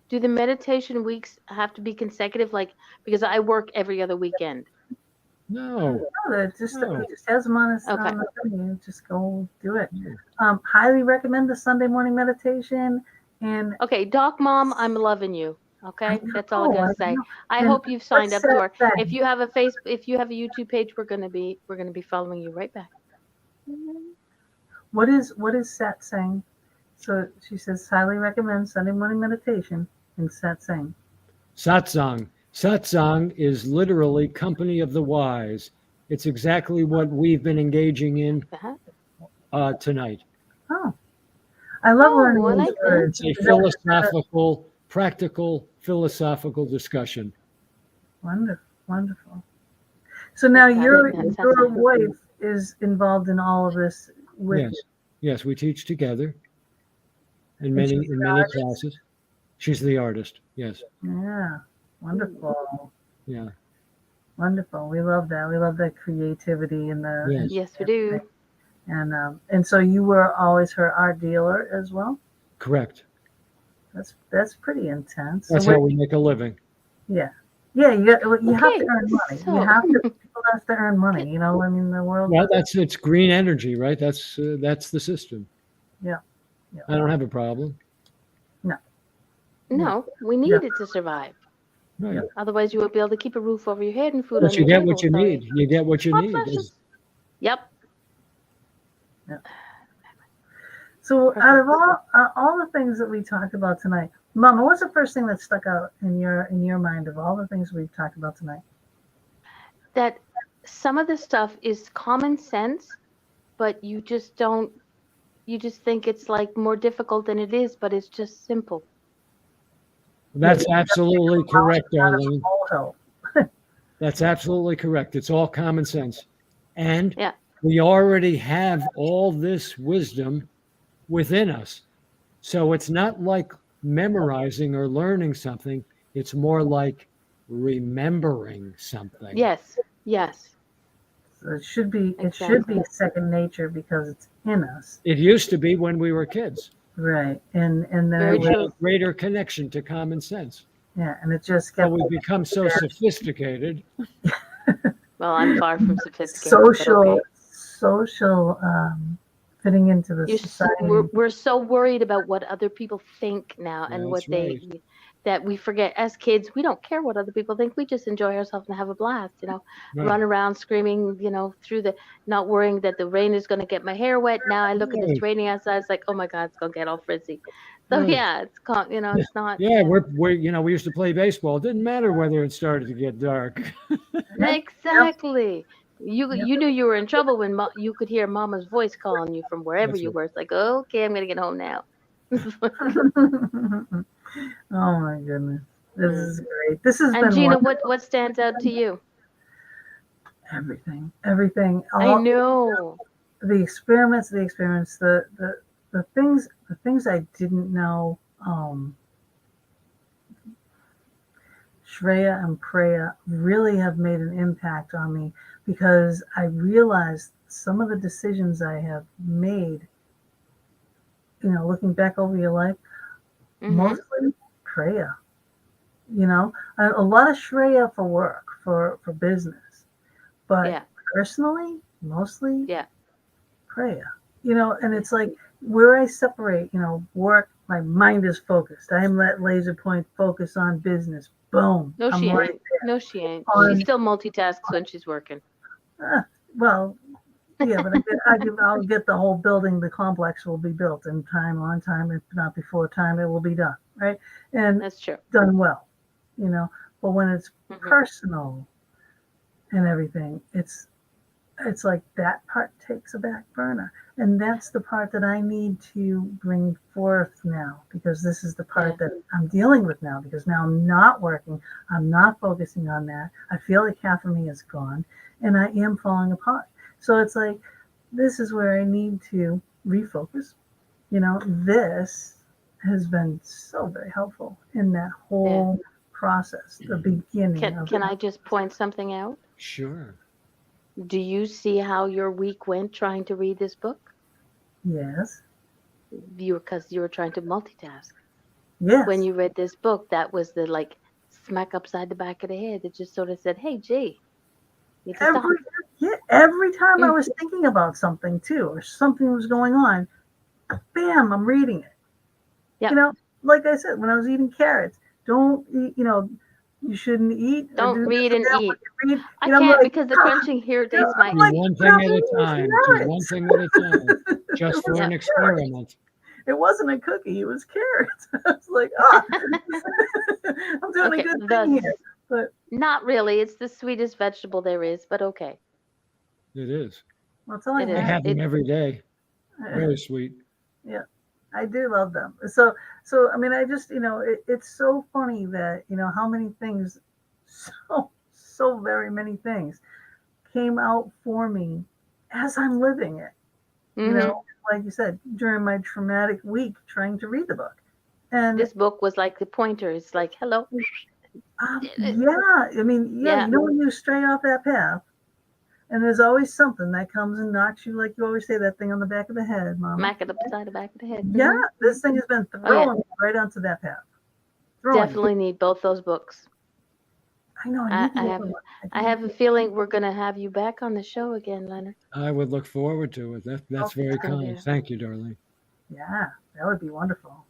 do the meditation weeks have to be consecutive? Like because I work every other weekend. No, he just has them on his Okay. on the thing. You just go do it. no. Highly recommend the Sunday morning meditation. And Okay, Doc Mom, I'm loving you. Okay, that's all I I gotta say. know. I And hope you've signed what's up to that our. If thing? you have a YouTube page, we're gonna be following you right back. What is Sat saying? So she says highly recommend Sunday morning meditation and Sat saying. Satsang. Satsang is literally company of the wise. It's exactly what we've been engaging in That. tonight. Oh, I love learning I these like that. words. It's a philosophical, practical, philosophical discussion. Wonderful, wonderful. So now Okay, I your like that. your Satsang. wife is involved in all of this with Yes, yes, we teach together in And many she's in the many artist? classes. She's the artist. Yes, Yeah, wonderful, yeah, wonderful. We love that. We love that creativity and the yes. Yes, we do. and so you were always her art dealer as well. Correct. That's pretty intense. That's So how we make a living. yeah, yeah. You have Okay, to earn money. so- You have to. People have to earn money. You know, I mean, the world. Well, it's green energy, right? That's the system. Yeah, yeah. I don't have a problem. No, we need it to survive. Right. Otherwise, you won't be able to keep a roof over your head and food But on you your get table. what you Sorry. need. You get what you Hot need. flashes. Yep. So Perfect. out of all the things that we talked about tonight, Mama, what's the first thing that stuck out in your mind of all the things we've talked about tonight? That some of the stuff is common sense, but you just think it's like more difficult than it is, but it's just simple. That's absolutely correct, Out of Darlene. molehill. That's absolutely correct. It's all common sense. And Yeah. we already have all this wisdom within us. So it's not like memorizing or learning something. It's more like remembering something. Yes. Yes. So it should be Exactly. second nature because it's in us. It used to be when we were kids. Right. And then Very We had true. a greater connection to common sense. yeah, and it just But kept we've become so sophisticated. Well, I'm far from sophisticated, but okay. social fitting into the You're society. we're so worried about what other people think now, and what That's they that we forget as kids. We don't care what other people think. We just enjoy ourselves and have a blast, Right. run around screaming, through not worrying that the rain is going to get my hair wet. Now I look at it's Right. raining outside. It's like, oh my God, it's going to get all frizzy. So Right. yeah, it's it's not. Yeah, we used to play baseball. It didn't matter whether it started to get dark. Exactly. You Yep. you knew you were in trouble when you could hear Mama's voice calling you from wherever That's you right. were. It's like, okay, I'm gonna get home now. Oh my goodness. This Mm. is great. This has And been Gina, wonderful. what stands out to you? Everything. I know. The experiments, the things I didn't know. Shreya and Preya really have made an impact on me because I realized some of the decisions I have made, looking back over your life, Hmm. mostly Preya. A lot of Shreya for work, for business, but Yeah. personally, mostly Yeah. Preya. And it's like where I separate, work, my mind is focused. I am that laser point focus on business. Boom. No, I'm she right ain't. No, she ain't. She on still multitasks when she's working. well, yeah, but I'll get the whole building, the complex will be built in time, on time, if not before time, it will be done, right? And That's true. done well, But when it's Hmm. personal and everything, it's like that part takes a back burner. And that's the part that I need to bring forth now because this is the part Yeah. that I'm dealing with now because now I'm not working. I'm not focusing on that. I feel like half of me is gone and I am falling apart. So it's like, this is where I need to refocus. This has been so very helpful in that Yeah. whole process, the beginning of Can it. I just point something out? Sure. Do you see how your week went trying to read this book? Yes. Because you were trying to multitask. Yes. When you read this book, that was the smack upside the back of the head. It just sort of said, "Hey, G, you need to stop." Every time I was thinking about something too, or something was going on, bam, I'm reading it. Yeah. Like I said, when I was eating carrots, don't eat, you shouldn't eat. Or Don't do read this and that eat. when you read. I I'm can't like, because the crunching irritates my I'm like, One thing at a eating time. Just one carrots. thing at a time. Just for Yeah. an experiment. It wasn't a cookie, it was carrots. I was like, I'm doing a good thing here. But not really. It's the sweetest vegetable there is, but okay. It is. I'll tell you It I is. have them every day. that. Very sweet. Yeah, I do love them. So I mean, I just it's so funny that how many things, so very many things, came out for me as I'm living it. Hmm. Like you said, during my traumatic week trying to read the book, and This book was like the pointer. It's like, hello. yeah, I mean, Yeah. when you stray off that path. And there's always something that comes and knocks you, like you always say, that thing on the back of the head, Mama. Smack it upside the back of the head. Yeah, Mhm. this thing has been Oh, yeah. throwing me right onto that path. Throwing me. Definitely need both those books. I know. I have a feeling we're gonna have you back on the show again, Leonard. I would look forward to it. That's very gonna be kind. a- Thank you, darling. Yeah, that would be wonderful.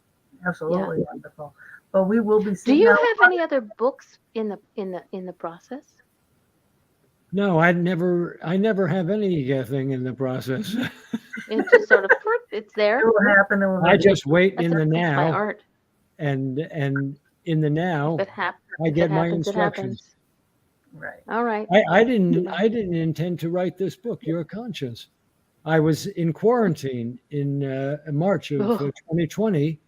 Absolutely wonderful. But we will be Do seeing you out. have any other books in the process? No, I never have anything in the process. It just sort of it's there. It will happen. It will I just wait in the That's my now, art. and in the now, If it happens, I get my it instructions. happens. Right. All right. I didn't intend to write this book, Your Conscience. I was in quarantine in March of Oh, 2020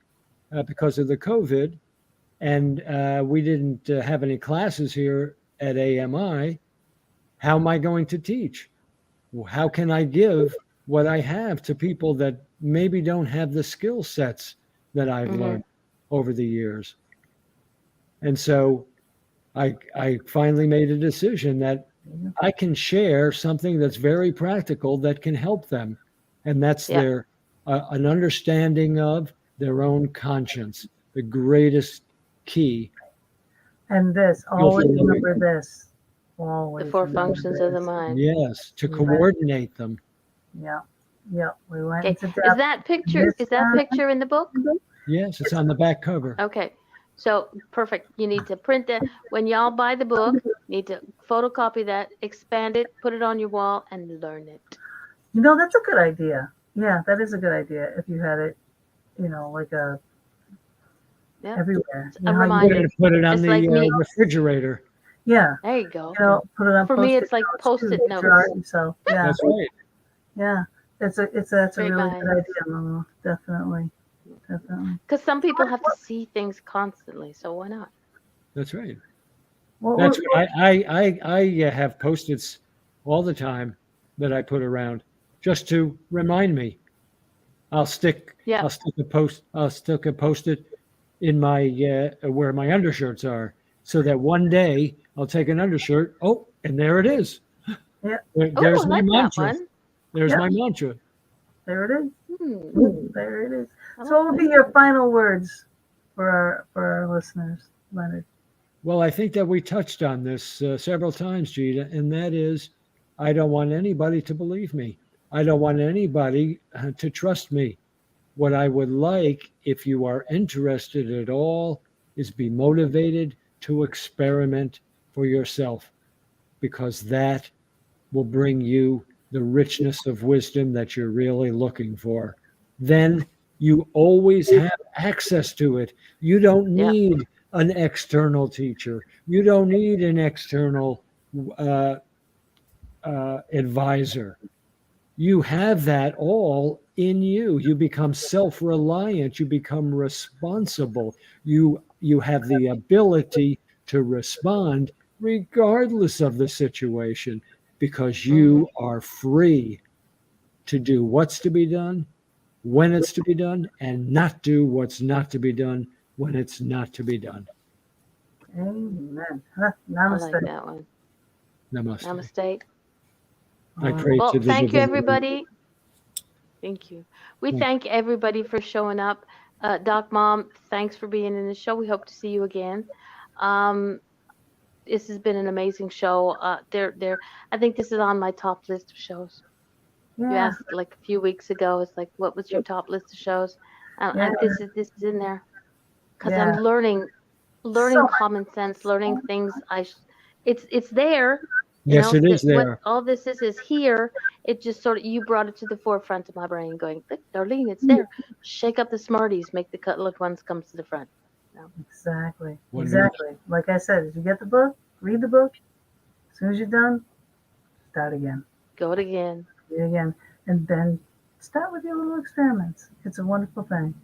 because of the COVID, and we didn't have any classes here at AMI. How am I going to teach? How can I give what I have to people that maybe don't have the skill sets that I've mm-hmm. learned over the years? And so I finally made a decision that I can share something that's very practical that can help them. And that's Yeah. their an understanding of their own conscience, the greatest key. And this, You'll always feel remember loving. this. The Always 4 remember functions of the this. mind. Yes, to We went, coordinate them. yeah, yeah. We went Okay. into Is depth that picture? this Is that time. picture in the book? Yes, it's on the back cover. Okay. So perfect. You need to print that. When y'all buy the book, you need to photocopy that, expand it, put it on your wall, and learn it. You know, that's a good idea. Yeah, that is a good idea. If you had it, you know, like Yep. everywhere. It's You a know how you reminder. Put it on It's the like me. refrigerator. Yeah, There you go. you know, put it on For me, post-it it's like notes too, post-it to draw notes. it yourself. Yeah, That's right. yeah. That's a Great really good minds. idea, Mama. Definitely, definitely. Because some people have to see things constantly, so why not? That's right. What, That's what, what I have post-its all the time that I put around just to remind me. Yeah. I'll stick a post-it in my where my undershirts are, so that one day I'll take an undershirt. Oh, and there it is. yeah, Oh, There's I my like that mantra. one. There's Yep. my mantra. there it is. Hmm. There it is. I So, what like would be that. your final words for our listeners, Leonard? Well, I think that we touched on this several times, Gina, and that is, I don't want anybody to believe me. I don't want anybody to trust me. What I would like, if you are interested at all, is be motivated to experiment for yourself, because that will bring you the richness of wisdom that you're really looking for. Then you always have access to it. You don't Yeah. need an external teacher. You don't need an external uh, advisor. You have that all in you. You become self-reliant. You become responsible. You have the ability to respond regardless of the situation, because you are free to do what's to be done, when it's to be done, and not do what's not to be done when it's not to be done. Amen. I Namaste. like that one. Namaste. Namaste. I pray to Well, the thank you, divinity. everybody. Thank you. We thank everybody for showing up. Doc Mom, thanks for being in the show. We hope to see you again. This has been an amazing show. I think this is on my top list of shows. You Yeah, asked like a few weeks ago. It's like, what was your top list of shows? yeah, This is in there because yeah. I'm learning So common sense, learning things. It's there. You Yes, know, it is what there. all this is here. It just sort of, you brought it to the forefront of my brain, going, look, Darlene, it's there. Shake up the Smarties, make the colored ones come to the front. No. exactly, Wonderful. exactly. Like I said, if you get the book, read the book. As soon as you're done, start again. Go it again. Do it again, and then start with your little experiments. It's a wonderful thing.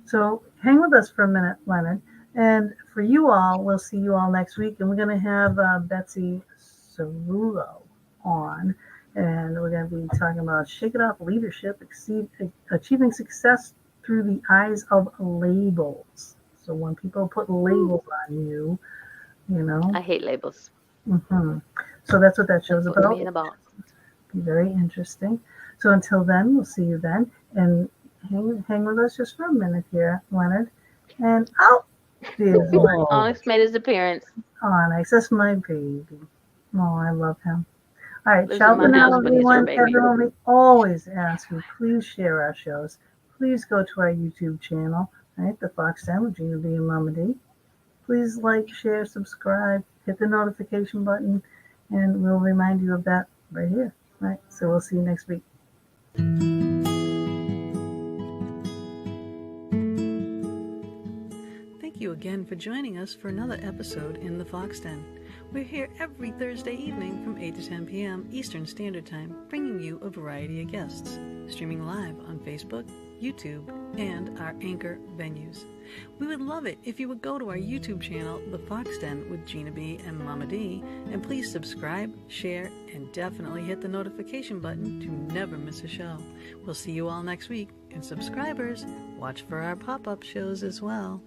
So hang with us for a minute, Leonard. And for you all, we'll see you all next week. And we're going to have Betsy Cerullo on. And we're going to be talking about Shake It Off Leadership, achieving success through the eyes of labels. So when people put labels on you, you know. I hate labels. So that's what that show's Put me about. in a box. Be very interesting. So until then, we'll see you then. And hang with us just for a minute here, Leonard. And there's Onyx made his appearance. Onyx. That's my baby. Oh, I love him. All right, Lives ciao in my for now, house, but he's our everyone. baby. Everyone, we always ask you, please share our shows. Please go to our YouTube channel, right? The Fox Den with Gina B and Mama D. Please like, share, subscribe, hit the notification button, and we'll remind you of that right here. Right. So we'll see you next week. Thank you again for joining us for another episode in the Fox Den. We're here every Thursday evening from 8 to 10 p.m. Eastern Standard Time, bringing you a variety of guests, streaming live on Facebook, YouTube, and our Anchor venues. We would love it if you would go to our YouTube channel, The Fox Den with Gina B and Mama D, and please subscribe, share, and definitely hit the notification button to never miss a show. We'll see you all next week, and subscribers, watch for our pop-up shows as well.